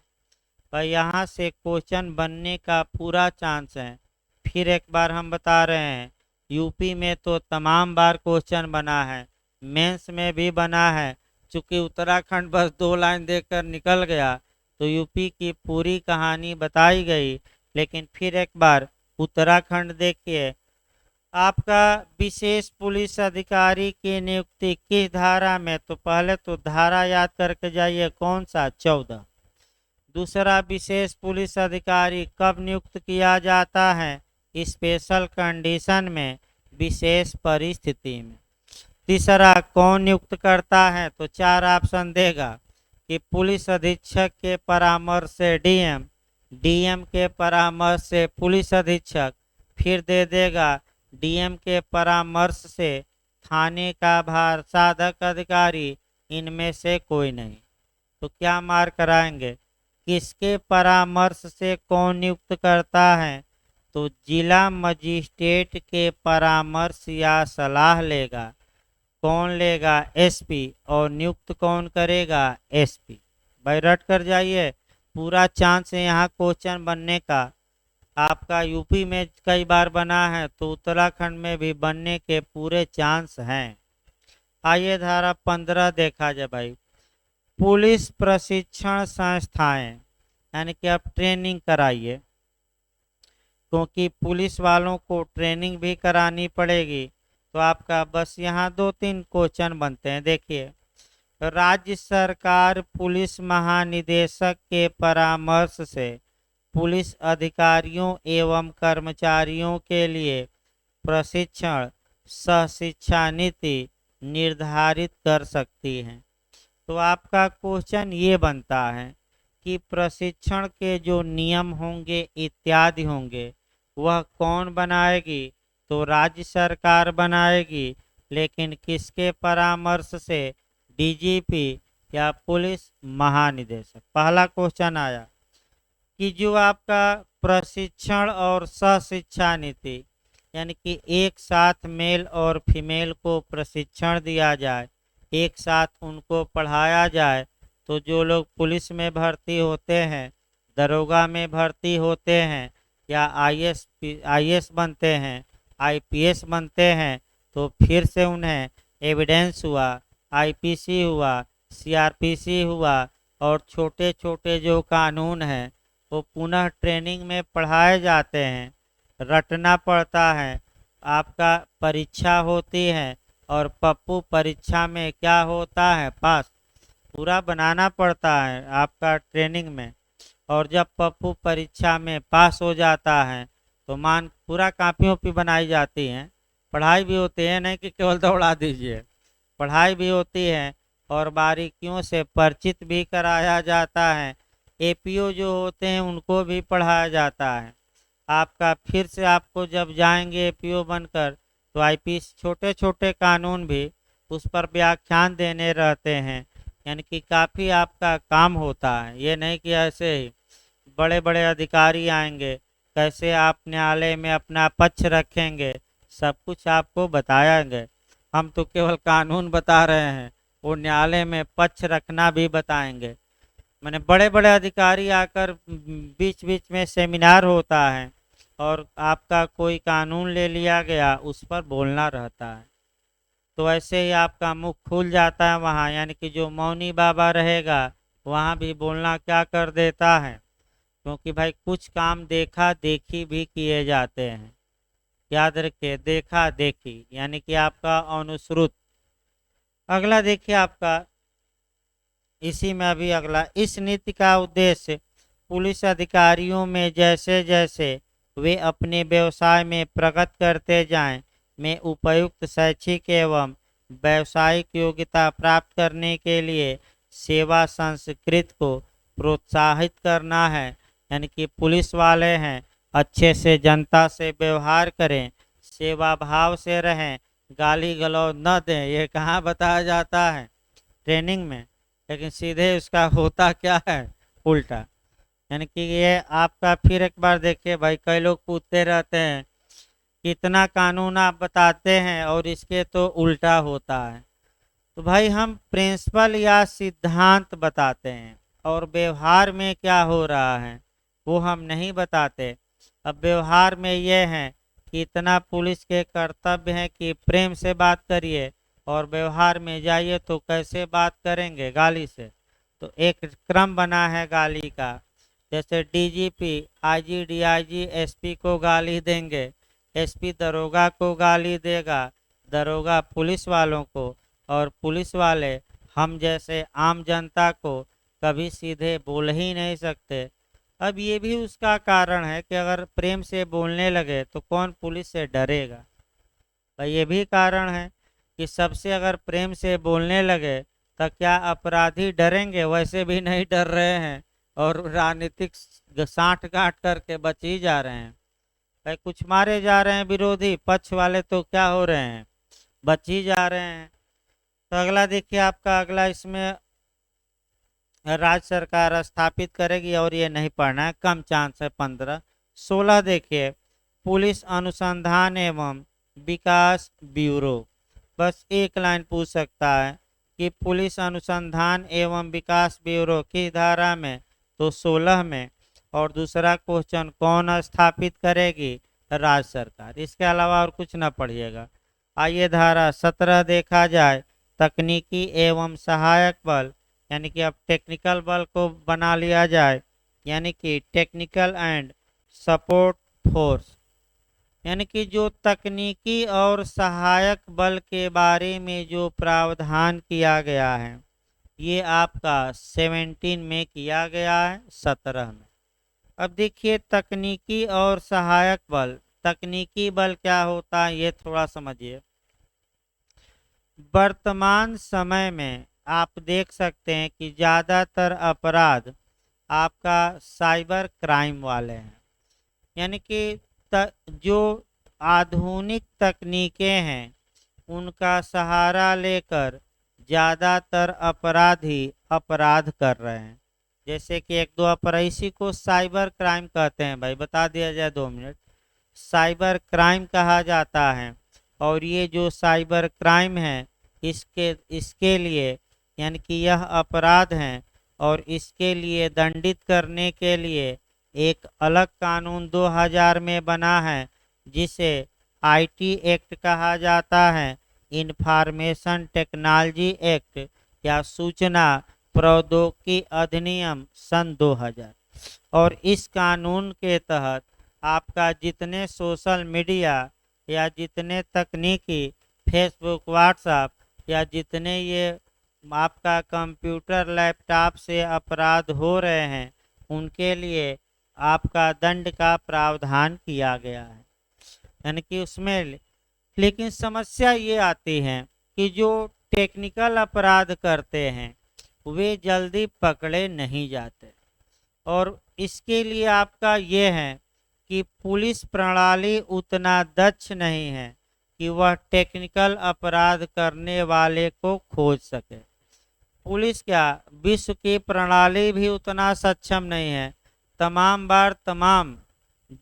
तो यहाँ से क्वेश्चन बनने का पूरा चांस है। फिर एक बार हम बता रहे हैं, यूपी में तो तमाम बार क्वेश्चन बना है, मेंस में भी बना है। चूंकि उत्तराखंड बस 2 लाइन देकर निकल गया तो यूपी की पूरी कहानी बताई गई। लेकिन फिर एक बार उत्तराखंड देखिए, आपका विशेष पुलिस अधिकारी की नियुक्ति किस धारा में, तो पहले तो धारा याद करके जाइए, कौन सा, 14। दूसरा, विशेष पुलिस अधिकारी कब नियुक्त किया जाता है, स्पेशल कंडीशन में, विशेष परिस्थिति में। तीसरा, कौन नियुक्त करता है, तो 4 ऑप्शन देगा कि पुलिस अधीक्षक के परामर्श से डीएम, डीएम के परामर्श से पुलिस अधीक्षक, फिर दे देगा डीएम के परामर्श से थाने का भार साधक अधिकारी, इनमें से कोई नहीं। तो क्या मार्क कराएंगे, किसके परामर्श से कौन नियुक्त करता है, तो जिला मजिस्ट्रेट के परामर्श या सलाह लेगा। कौन लेगा, एसपी, और नियुक्त कौन करेगा, एसपी। भाई रट कर जाइए, पूरा चांस है यहाँ क्वेश्चन बनने का। आपका यूपी में कई बार बना है तो उत्तराखंड में भी बनने के पूरे चांस हैं। आइए धारा 15 देखा जाए भाई, पुलिस प्रशिक्षण संस्थाएं, यानी कि आप ट्रेनिंग कराइए, क्योंकि पुलिस वालों को ट्रेनिंग भी करानी पड़ेगी। तो आपका बस यहाँ 2-3 क्वेश्चन बनते हैं। देखिए, राज्य सरकार पुलिस महानिदेशक के परामर्श से पुलिस अधिकारियों एवं कर्मचारियों के लिए प्रशिक्षण सह शिक्षा नीति निर्धारित कर सकती है। तो आपका क्वेश्चन ये बनता है कि प्रशिक्षण के जो नियम होंगे इत्यादि होंगे वह कौन बनाएगी, तो राज्य सरकार बनाएगी, लेकिन किसके परामर्श से, डीजीपी या पुलिस महानिदेशक। पहला क्वेश्चन आया कि जो आपका प्रशिक्षण और सह शिक्षा नीति, यानी कि एक साथ मेल और फीमेल को प्रशिक्षण दिया जाए, एक साथ उनको पढ़ाया जाए, तो जो लोग पुलिस में भर्ती होते हैं, दरोगा में भर्ती होते हैं, या आईएएस बनते हैं, आईपीएस बनते हैं, तो फिर से उन्हें एविडेंस हुआ, आईपीसी हुआ, सीआरपीसी हुआ, और छोटे छोटे जो कानून हैं वो पुनः ट्रेनिंग में पढ़ाए जाते हैं, रटना पड़ता है, आपका परीक्षा होती है, और पप्पू परीक्षा में क्या होता है, पास, पूरा बनाना पड़ता है आपका ट्रेनिंग में। और जब पप्पू परीक्षा में पास हो जाता है तो पूरा कापियों पे बनाई जाती हैं, पढ़ाई भी होती है, नहीं कि केवल दौड़ा दीजिए, पढ़ाई भी होती है, और बारीकियों से परिचित भी कराया जाता है। एपीओ जो होते हैं उनको भी पढ़ाया जाता है। आपका फिर से आपको जब जाएंगे एपीओ बनकर तो आईपीसी छोटे छोटे कानून भी उस पर व्याख्यान देने रहते हैं, यानी कि काफ़ी आपका काम होता है। ये नहीं कि ऐसे ही बड़े बड़े अधिकारी आएंगे, कैसे आप न्यायालय में अपना पक्ष रखेंगे, सब कुछ आपको बताएंगे। हम तो केवल कानून बता रहे हैं, वो न्यायालय में पक्ष रखना भी बताएंगे। मैंने बड़े बड़े अधिकारी आकर बीच बीच में सेमिनार होता है और आपका कोई कानून ले लिया गया उस पर बोलना रहता है, तो ऐसे ही आपका मुख खुल जाता है वहाँ, यानी कि जो मौनी बाबा रहेगा वहाँ भी बोलना क्या कर देता है, क्योंकि भाई कुछ काम देखा देखी भी किए जाते हैं। याद रखिए, देखा देखी यानी कि आपका अनुश्रुत। अगला देखिए आपका इसी में अभी अगला, इस नीति का उद्देश्य पुलिस अधिकारियों में जैसे जैसे वे अपने व्यवसाय में प्रगति करते जाएं में उपयुक्त शैक्षिक एवं व्यावसायिक योग्यता प्राप्त करने के लिए सेवा संस्कृति को प्रोत्साहित करना है। यानी कि पुलिस वाले हैं, अच्छे से जनता से व्यवहार करें, सेवा भाव से रहें, गाली गलौज न दें। ये कहाँ बताया जाता है? ट्रेनिंग में। लेकिन सीधे उसका होता क्या है? उल्टा। यानी कि ये आपका फिर एक बार देखिए भाई, कई लोग पूछते रहते हैं कितना कानून आप बताते हैं और इसके तो उल्टा होता है। तो भाई हम प्रिंसिपल या सिद्धांत बताते हैं और व्यवहार में क्या हो रहा है वो हम नहीं बताते। अब व्यवहार में ये है कि इतना पुलिस के कर्तव्य है कि प्रेम से बात करिए, और व्यवहार में जाइए तो कैसे बात करेंगे? गाली से। तो एक क्रम बना है गाली का, जैसे डीजीपी आईजी डीआईजी एसपी को गाली देंगे, एसपी दरोगा को गाली देगा, दरोगा पुलिस वालों को, और पुलिस वाले हम जैसे आम जनता को कभी सीधे बोल ही नहीं सकते। अब ये भी उसका कारण है कि अगर प्रेम से बोलने लगे तो कौन पुलिस से डरेगा? भाई ये भी कारण है कि सबसे अगर प्रेम से बोलने लगे तो क्या अपराधी डरेंगे? वैसे भी नहीं डर रहे हैं और राजनीतिक साठ गांठ करके बच ही जा रहे हैं। भाई कुछ मारे जा रहे हैं विरोधी पक्ष वाले, तो क्या हो रहे हैं? बच ही जा रहे हैं। तो अगला देखिए आपका, अगला इसमें राज्य सरकार स्थापित करेगी, और ये नहीं पढ़ना है, कम चांस है। 15 16 देखिए, पुलिस अनुसंधान एवं विकास ब्यूरो। बस एक लाइन पूछ सकता है कि पुलिस अनुसंधान एवं विकास ब्यूरो की धारा में, तो 16 में। और दूसरा क्वेश्चन, कौन स्थापित करेगी? राज्य सरकार। इसके अलावा और कुछ ना पढ़िएगा। आइए धारा 17 देखा जाए, तकनीकी एवं सहायक बल, यानी कि अब टेक्निकल बल को बना लिया जाए, यानी कि टेक्निकल एंड सपोर्ट फोर्स। यानी कि जो तकनीकी और सहायक बल के बारे में जो प्रावधान किया गया है ये आपका 17 में किया गया है, 17 में। अब देखिए तकनीकी और सहायक बल। तकनीकी बल क्या होता है ये थोड़ा समझिए। वर्तमान समय में आप देख सकते हैं कि ज़्यादातर अपराध आपका साइबर क्राइम वाले हैं, यानी कि जो आधुनिक तकनीकें हैं उनका सहारा लेकर ज़्यादातर अपराधी अपराध कर रहे हैं। जैसे कि एक दो अपराध, इसी को साइबर क्राइम कहते हैं। भाई बता दिया जाए 2 मिनट। साइबर क्राइम कहा जाता है, और ये जो साइबर क्राइम है इसके लिए, यानी कि यह अपराध हैं और इसके लिए दंडित करने के लिए एक अलग कानून 2000 में बना है, जिसे आईटी एक्ट कहा जाता है, इंफॉर्मेशन टेक्नोलॉजी एक्ट या सूचना प्रौद्योगिकी अधिनियम सन 2000। और इस कानून के तहत आपका जितने सोशल मीडिया या जितने तकनीकी फेसबुक व्हाट्सएप या जितने ये आपका कंप्यूटर लैपटॉप से अपराध हो रहे हैं उनके लिए आपका दंड का प्रावधान किया गया है, यानी कि उसमें। लेकिन समस्या ये आती है कि जो टेक्निकल अपराध करते हैं वे जल्दी पकड़े नहीं जाते। और इसके लिए आपका ये है कि पुलिस प्रणाली उतना दक्ष नहीं है कि वह टेक्निकल अपराध करने वाले को खोज सके। पुलिस क्या, विश्व की प्रणाली भी उतना सक्षम नहीं है। तमाम बार तमाम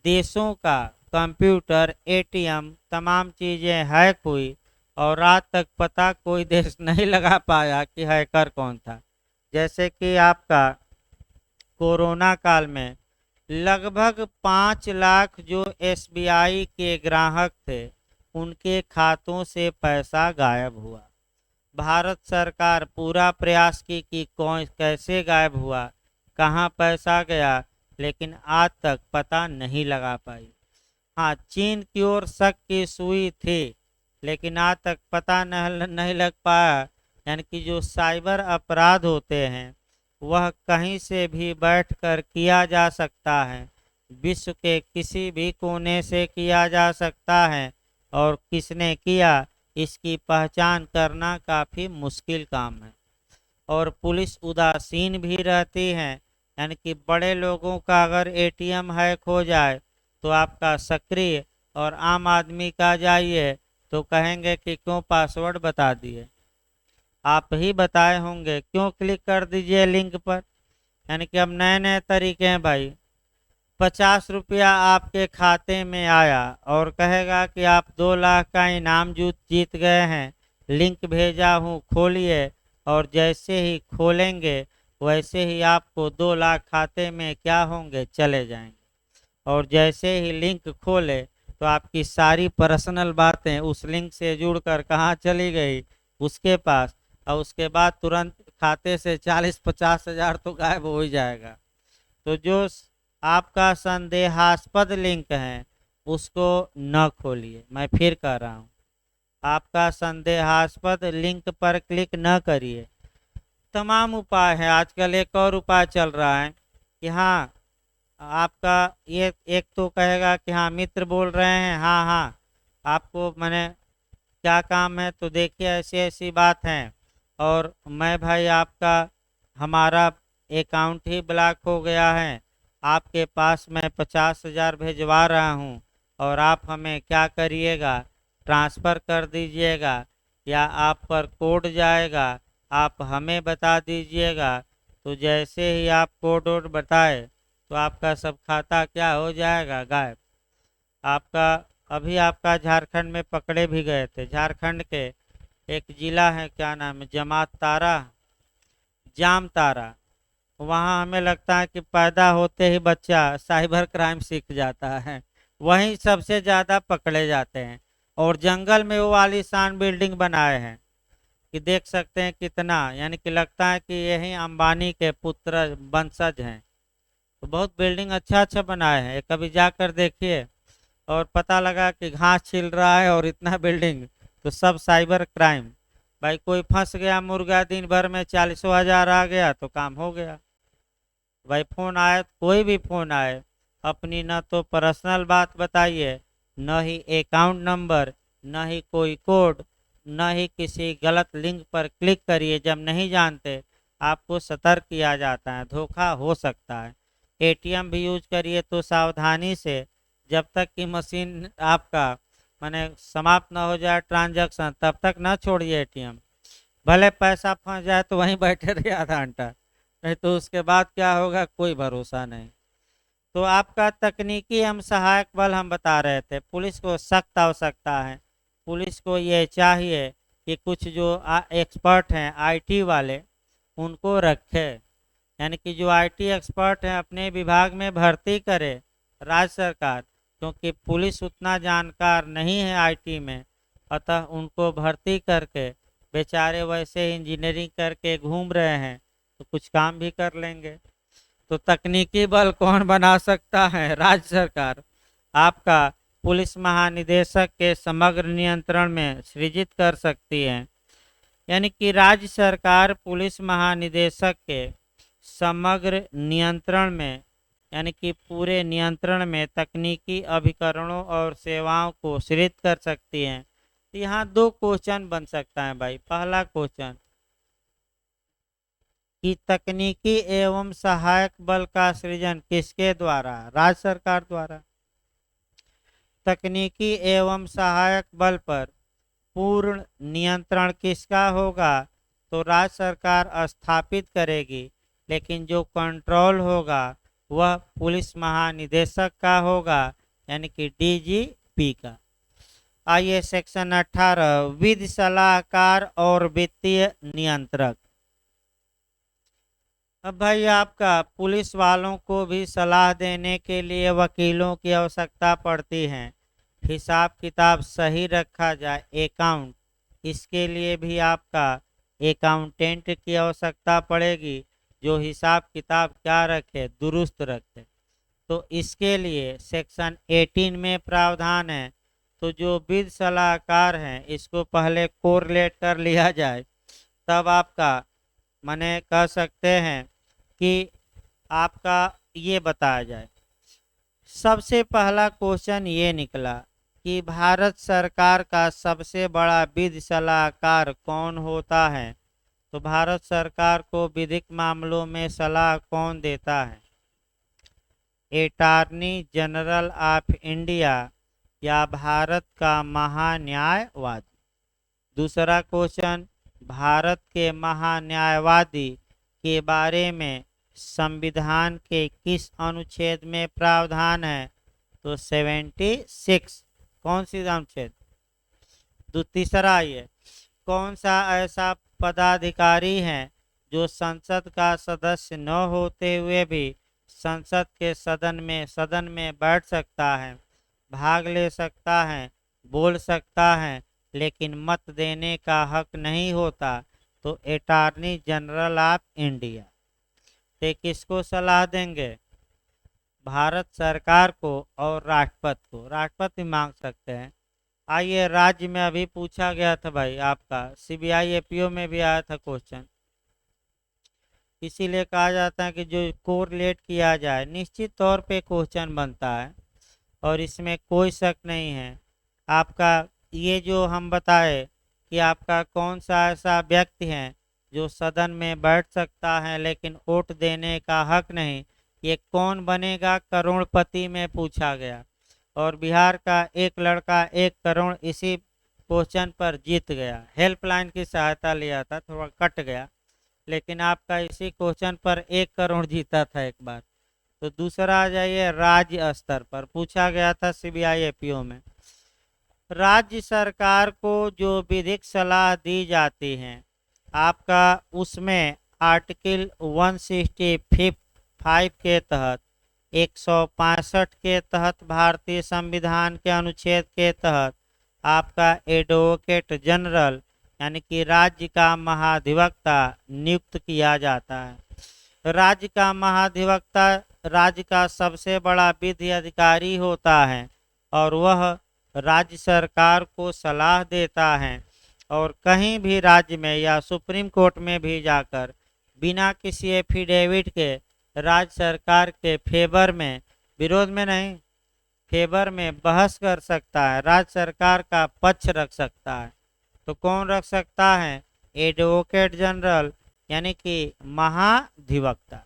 देशों का कंप्यूटर, एटीएम, तमाम चीज़ें हैक हुई और आज तक पता कोई देश नहीं लगा पाया कि हैकर कौन था। जैसे कि आपका कोरोना काल में लगभग 5 लाख जो एसबीआई के ग्राहक थे उनके खातों से पैसा गायब हुआ। भारत सरकार पूरा प्रयास की कि कौन कैसे गायब हुआ, कहाँ पैसा गया, लेकिन आज तक पता नहीं लगा पाई। हाँ, चीन की ओर शक की सुई थी, लेकिन आज तक पता नहीं लग पाया। यानी कि जो साइबर अपराध होते हैं वह कहीं से भी बैठकर किया जा सकता है, विश्व के किसी भी कोने से किया जा सकता है, और किसने किया इसकी पहचान करना काफ़ी मुश्किल काम है। और पुलिस उदासीन भी रहती है। यानी कि बड़े लोगों का अगर एटीएम हैक हो जाए तो आपका सक्रिय, और आम आदमी का जाइए तो कहेंगे कि क्यों पासवर्ड बता दिए। आप ही बताए होंगे क्यों क्लिक कर दीजिए लिंक पर। यानी कि अब नए नए तरीके हैं भाई। 50 रुपया आपके खाते में आया और कहेगा कि आप 2 लाख का इनाम जीत गए हैं, लिंक भेजा हूँ खोलिए, और जैसे ही खोलेंगे वैसे ही आपको 2 लाख खाते में क्या होंगे, चले जाएंगे। और जैसे ही लिंक खोले तो आपकी सारी पर्सनल बातें उस लिंक से जुड़कर कहाँ चली गई, उसके पास, और उसके बाद तुरंत खाते से 40-50 हज़ार तो गायब हो ही जाएगा। तो जो आपका संदेहास्पद लिंक है उसको न खोलिए। मैं फिर कह रहा हूँ, आपका संदेहास्पद लिंक पर क्लिक न करिए। तमाम उपाय है। आजकल एक और उपाय चल रहा है कि हाँ, आपका ये एक तो कहेगा कि हाँ मित्र बोल रहे हैं, हाँ हाँ आपको मैंने क्या काम है, तो देखिए ऐसी ऐसी बात है, और मैं भाई आपका हमारा अकाउंट ही ब्लॉक हो गया है, आपके पास मैं 50 हज़ार भिजवा रहा हूँ और आप हमें क्या करिएगा, ट्रांसफ़र कर दीजिएगा, या आप पर कोड जाएगा, आप हमें बता दीजिएगा। तो जैसे ही आप कोड वोड बताए तो आपका सब खाता क्या हो जाएगा, गायब। आपका अभी आपका झारखंड में पकड़े भी गए थे। झारखंड के एक ज़िला है, क्या नाम है, जामतारा। वहाँ हमें लगता है कि पैदा होते ही बच्चा साइबर क्राइम सीख जाता है, वहीं सबसे ज़्यादा पकड़े जाते हैं। और जंगल में वो आलीशान बिल्डिंग बनाए हैं कि देख सकते हैं कितना, यानी कि लगता है कि यही अंबानी के पुत्र वंशज हैं। तो बहुत बिल्डिंग अच्छा अच्छा बनाए हैं, कभी जाकर देखिए। और पता लगा कि घास छिल रहा है और इतना बिल्डिंग, तो सब साइबर क्राइम। भाई कोई फंस गया मुर्गा, दिन भर में 40 हज़ार आ गया तो काम हो गया। भाई फोन आए, कोई भी फोन आए, अपनी न तो पर्सनल बात बताइए, न ही अकाउंट नंबर, न ही कोई कोड, न ही किसी गलत लिंक पर क्लिक करिए जब नहीं जानते। आपको सतर्क किया जाता है, धोखा हो सकता है। एटीएम भी यूज करिए तो सावधानी से, जब तक कि मशीन आपका माने समाप्त ना हो जाए ट्रांजैक्शन, तब तक ना छोड़िए एटीएम। भले पैसा फंस जाए तो वहीं बैठे रहिए आधा घंटा, नहीं तो उसके बाद क्या होगा कोई भरोसा नहीं। तो आपका तकनीकी हम सहायक बल हम बता रहे थे, पुलिस को सख्त आवश्यकता है। पुलिस को ये चाहिए कि कुछ जो एक्सपर्ट हैं आईटी वाले उनको रखे। यानी कि जो आईटी एक्सपर्ट हैं अपने विभाग में भर्ती करे राज्य सरकार, क्योंकि पुलिस उतना जानकार नहीं है आईटी में, अतः उनको भर्ती करके बेचारे वैसे इंजीनियरिंग करके घूम रहे हैं तो कुछ काम भी कर लेंगे। तो तकनीकी बल कौन बना सकता है, राज्य सरकार। आपका पुलिस महानिदेशक के समग्र नियंत्रण में सृजित कर सकती है। यानी कि राज्य सरकार पुलिस महानिदेशक के समग्र नियंत्रण में, यानी कि पूरे नियंत्रण में तकनीकी अभिकरणों और सेवाओं को सृजित कर सकती हैं। तो यहाँ दो क्वेश्चन बन सकता है भाई। पहला क्वेश्चन कि तकनीकी एवं सहायक बल का सृजन किसके द्वारा? राज्य सरकार द्वारा। तकनीकी एवं सहायक बल पर पूर्ण नियंत्रण किसका होगा? तो राज्य सरकार स्थापित करेगी, लेकिन जो कंट्रोल होगा वह पुलिस महानिदेशक का होगा, यानी कि डीजीपी का। आइए सेक्शन 18 विधि सलाहकार और वित्तीय नियंत्रक। अब भाई आपका पुलिस वालों को भी सलाह देने के लिए वकीलों की आवश्यकता पड़ती है। हिसाब किताब सही रखा जाए, अकाउंट, इसके लिए भी आपका अकाउंटेंट की आवश्यकता पड़ेगी, जो हिसाब किताब क्या रखे, दुरुस्त रखे। तो इसके लिए सेक्शन 18 में प्रावधान है। तो जो विधि सलाहकार हैं इसको पहले कोरिलेट कर लिया जाए, तब आपका माने कह सकते हैं कि आपका ये बताया जाए। सबसे पहला क्वेश्चन ये निकला कि भारत सरकार का सबसे बड़ा विधि सलाहकार कौन होता है? तो भारत सरकार को विधिक मामलों में सलाह कौन देता है? अटॉर्नी जनरल ऑफ इंडिया या भारत का महान्यायवादी? दूसरा क्वेश्चन, भारत के महान्यायवादी के बारे में संविधान के किस अनुच्छेद में प्रावधान है? तो 76। कौन सी अनुच्छेद? तीसरा ये, कौन सा ऐसा पदाधिकारी है जो संसद का सदस्य न होते हुए भी संसद के सदन में बैठ सकता है, भाग ले सकता है, बोल सकता है, लेकिन मत देने का हक नहीं होता? तो अटॉर्नी जनरल ऑफ इंडिया। ते किसको सलाह देंगे? भारत सरकार को और राष्ट्रपति को। राष्ट्रपति मांग सकते हैं। आइए राज्य में अभी पूछा गया था भाई, आपका सीबीआई एपीओ में भी आया था क्वेश्चन। इसीलिए कहा जाता है कि जो कोरिलेट किया जाए, निश्चित तौर पे क्वेश्चन बनता है और इसमें कोई शक नहीं है। आपका ये जो हम बताए कि आपका कौन सा ऐसा व्यक्ति है जो सदन में बैठ सकता है लेकिन वोट देने का हक नहीं, ये कौन बनेगा? करोड़पति में पूछा गया और बिहार का एक लड़का 1 करोड़ इसी क्वेश्चन पर जीत गया। हेल्पलाइन की सहायता लिया था, थोड़ा कट गया, लेकिन आपका इसी क्वेश्चन पर 1 करोड़ जीता था एक बार। तो दूसरा आ जाइए, राज्य स्तर पर पूछा गया था सीबीआई एपीओ में। राज्य सरकार को जो विधिक सलाह दी जाती है आपका, उसमें आर्टिकल 165 के तहत, 165 के तहत, भारतीय संविधान के अनुच्छेद के तहत आपका एडवोकेट जनरल यानी कि राज्य का महाधिवक्ता नियुक्त किया जाता है। राज्य का महाधिवक्ता राज्य का सबसे बड़ा विधि अधिकारी होता है और वह राज्य सरकार को सलाह देता है और कहीं भी राज्य में या सुप्रीम कोर्ट में भी जाकर बिना किसी एफिडेविट के राज्य सरकार के फेवर में, विरोध में नहीं, फेवर में बहस कर सकता है, राज्य सरकार का पक्ष रख सकता है। तो कौन रख सकता है? एडवोकेट जनरल यानी कि महाधिवक्ता।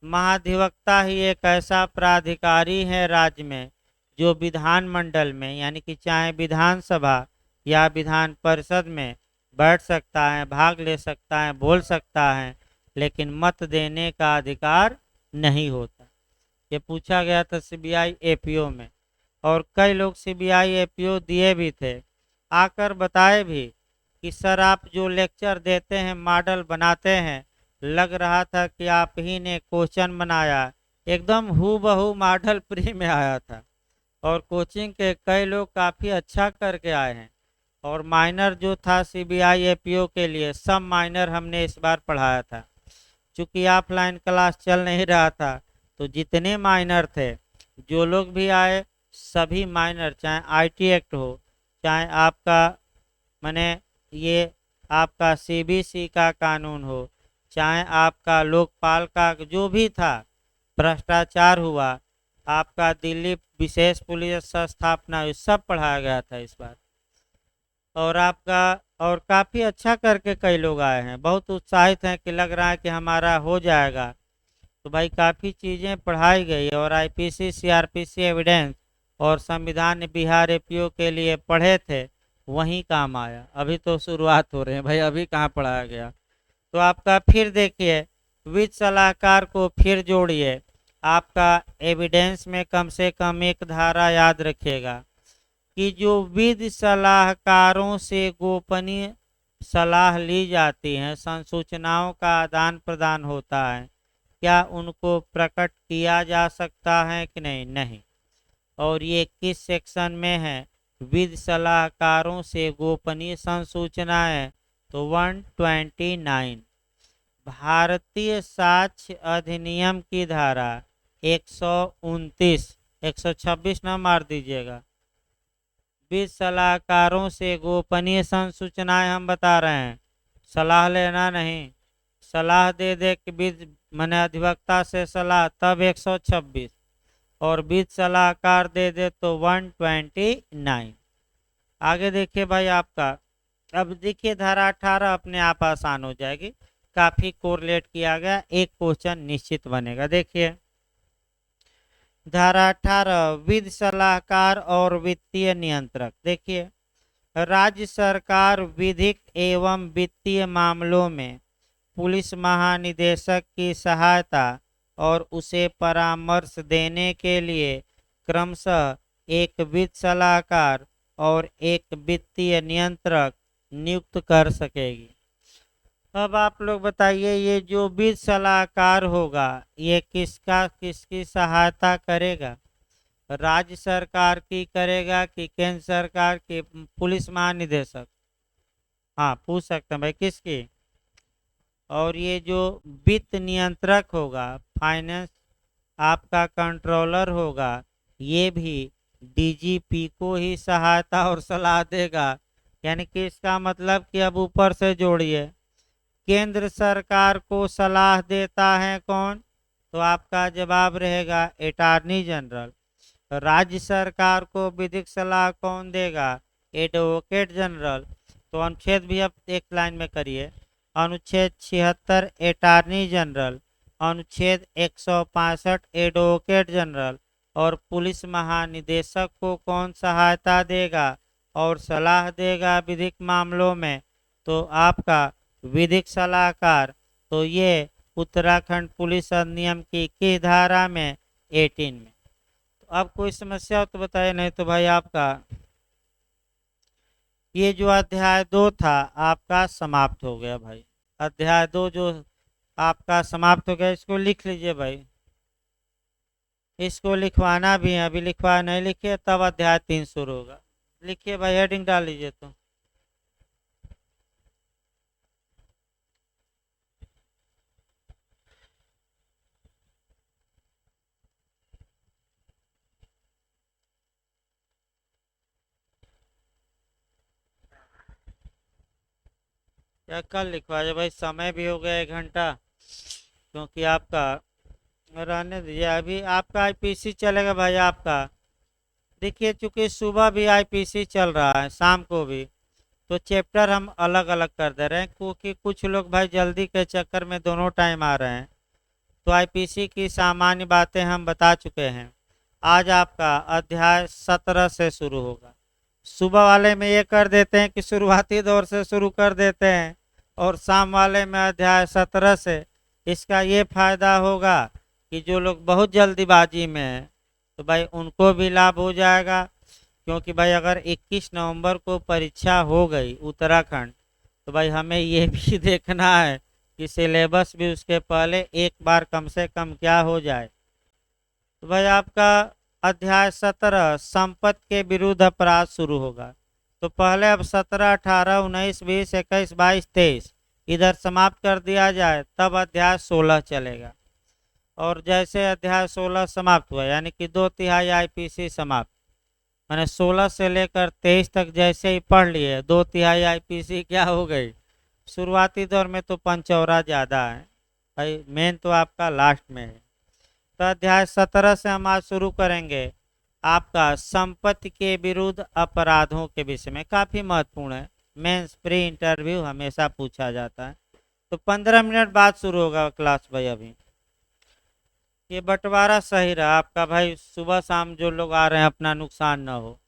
महाधिवक्ता ही एक ऐसा प्राधिकारी है राज्य में जो विधानमंडल में यानी कि चाहे विधानसभा या विधान परिषद में बैठ सकता है, भाग ले सकता है, बोल सकता है, लेकिन मत देने का अधिकार नहीं होता। ये पूछा गया था सीबीआई एपीओ में और कई लोग सीबीआई एपीओ दिए भी थे, आकर बताए भी कि सर आप जो लेक्चर देते हैं, मॉडल बनाते हैं, लग रहा था कि आप ही ने क्वेश्चन बनाया, एकदम हूबहू मॉडल प्री में आया था और कोचिंग के कई लोग काफ़ी अच्छा करके आए हैं। और माइनर जो था सीबीआई एपीओ के लिए, सब माइनर हमने इस बार पढ़ाया था। चूँकि ऑफलाइन क्लास चल नहीं रहा था तो जितने माइनर थे, जो लोग भी आए, सभी माइनर, चाहे आईटी एक्ट हो, चाहे आपका माने ये आपका सीबीसी का कानून हो, चाहे आपका लोकपाल का जो भी था, भ्रष्टाचार हुआ, आपका दिल्ली विशेष पुलिस स्थापना, सब पढ़ाया गया था इस बार। और आपका और काफ़ी अच्छा करके कई लोग आए हैं, बहुत उत्साहित हैं कि लग रहा है कि हमारा हो जाएगा। तो भाई काफ़ी चीज़ें पढ़ाई गई और आईपीसी सीआरपीसी एविडेंस और संविधान बिहार एपीओ के लिए पढ़े थे, वहीं काम आया। अभी तो शुरुआत हो रहे हैं भाई, अभी कहाँ पढ़ाया गया। तो आपका फिर देखिए, वित्त सलाहकार को फिर जोड़िए। आपका एविडेंस में कम से कम एक धारा याद रखिएगा कि जो वित्त सलाहकारों से गोपनीय सलाह ली जाती है, संसूचनाओं का आदान प्रदान होता है, क्या उनको प्रकट किया जा सकता है कि नहीं? नहीं। और ये किस सेक्शन में है? वित्त सलाहकारों से गोपनीय संसूचनाएं, तो 129 भारतीय साक्ष्य अधिनियम की धारा 129, 126 न मार दीजिएगा। वित्त सलाहकारों से गोपनीय संसूचनाएं हम बता रहे हैं, सलाह लेना नहीं। सलाह दे दे कि वित्त माने अधिवक्ता से सलाह, तब 126, और वित्त सलाहकार दे दे तो 129। आगे देखिए भाई आपका, अब देखिए धारा 18 अपने आप आसान हो जाएगी, काफी कोरिलेट किया गया, एक क्वेश्चन निश्चित बनेगा। देखिए धारा 18 वित्त सलाहकार और वित्तीय नियंत्रक। देखिए राज्य सरकार विधिक एवं वित्तीय मामलों में पुलिस महानिदेशक की सहायता और उसे परामर्श देने के लिए क्रमशः एक वित्त सलाहकार और एक वित्तीय नियंत्रक नियुक्त कर सकेगी। अब आप लोग बताइए, ये जो वित्त सलाहकार होगा ये किसकी सहायता करेगा? राज्य सरकार की करेगा कि केंद्र सरकार की? पुलिस महानिदेशक, हाँ पूछ सकते हैं भाई किसकी। और ये जो वित्त नियंत्रक होगा, फाइनेंस आपका कंट्रोलर होगा, ये भी डीजीपी को ही सहायता और सलाह देगा। यानी कि इसका मतलब कि अब ऊपर से जोड़िए, केंद्र सरकार को सलाह देता है कौन? तो आपका जवाब रहेगा अटॉर्नी जनरल। राज्य सरकार को विधिक सलाह कौन देगा? Advocate general. तो अनुच्छेद भी अब एक लाइन में करिए। अनुच्छेद 76 अटॉर्नी जनरल, अनुच्छेद 165 एडवोकेट जनरल, और पुलिस महानिदेशक को कौन सहायता देगा और सलाह देगा विधिक मामलों में? तो आपका विधिक सलाहकार। तो ये उत्तराखंड पुलिस अधिनियम की किस धारा में? 18 में। तो अब कोई समस्या हो तो बताइए, नहीं तो भाई आपका ये जो अध्याय 2 था आपका समाप्त हो गया भाई। अध्याय 2 जो आपका समाप्त हो गया, इसको लिख लीजिए भाई। इसको लिखवाना भी है, अभी लिखवा नहीं लिखिए तब अध्याय 3 शुरू होगा। लिखिए भाई, हेडिंग डाल लीजिए। तो क्या कल लिखवाइए भाई, समय भी हो गया 1 घंटा, क्योंकि आपका रहने दीजिए। अभी आपका आईपीसी चलेगा भाई आपका। देखिए चूंकि सुबह भी आईपीसी चल रहा है, शाम को भी, तो चैप्टर हम अलग अलग कर दे रहे हैं, क्योंकि कुछ लोग भाई जल्दी के चक्कर में दोनों टाइम आ रहे हैं। तो आईपीसी की सामान्य बातें हम बता चुके हैं। आज आपका अध्याय 17 से शुरू होगा। सुबह वाले में ये कर देते हैं कि शुरुआती दौर से शुरू कर देते हैं, और शाम वाले में अध्याय 17 से। इसका ये फायदा होगा कि जो लोग बहुत जल्दीबाजी में हैं तो भाई उनको भी लाभ हो जाएगा, क्योंकि भाई अगर 21 नवंबर को परीक्षा हो गई उत्तराखंड, तो भाई हमें ये भी देखना है कि सिलेबस भी उसके पहले एक बार कम से कम क्या हो जाए। तो भाई आपका अध्याय 17 संपत्ति के विरुद्ध अपराध शुरू होगा। तो पहले अब 17, 18, 19, 20, 21, 22, 23 इधर समाप्त कर दिया जाए, तब अध्याय 16 चलेगा। और जैसे अध्याय 16 समाप्त हुआ, यानी कि 2/3 आईपीसी समाप्त, मैंने 16 से लेकर 23 तक जैसे ही पढ़ लिए, 2/3 आईपीसी क्या हो गई। शुरुआती दौर में तो पंचौरा ज़्यादा है भाई, मेन तो आपका लास्ट में है। तो अध्याय 17 से हम आज शुरू करेंगे। आपका संपत्ति के विरुद्ध अपराधों के विषय में, काफी महत्वपूर्ण है। मेंस प्री इंटरव्यू हमेशा पूछा जाता है। तो 15 मिनट बाद शुरू होगा क्लास भाई। अभी ये बंटवारा सही रहा आपका भाई, सुबह शाम जो लोग आ रहे हैं अपना नुकसान ना हो।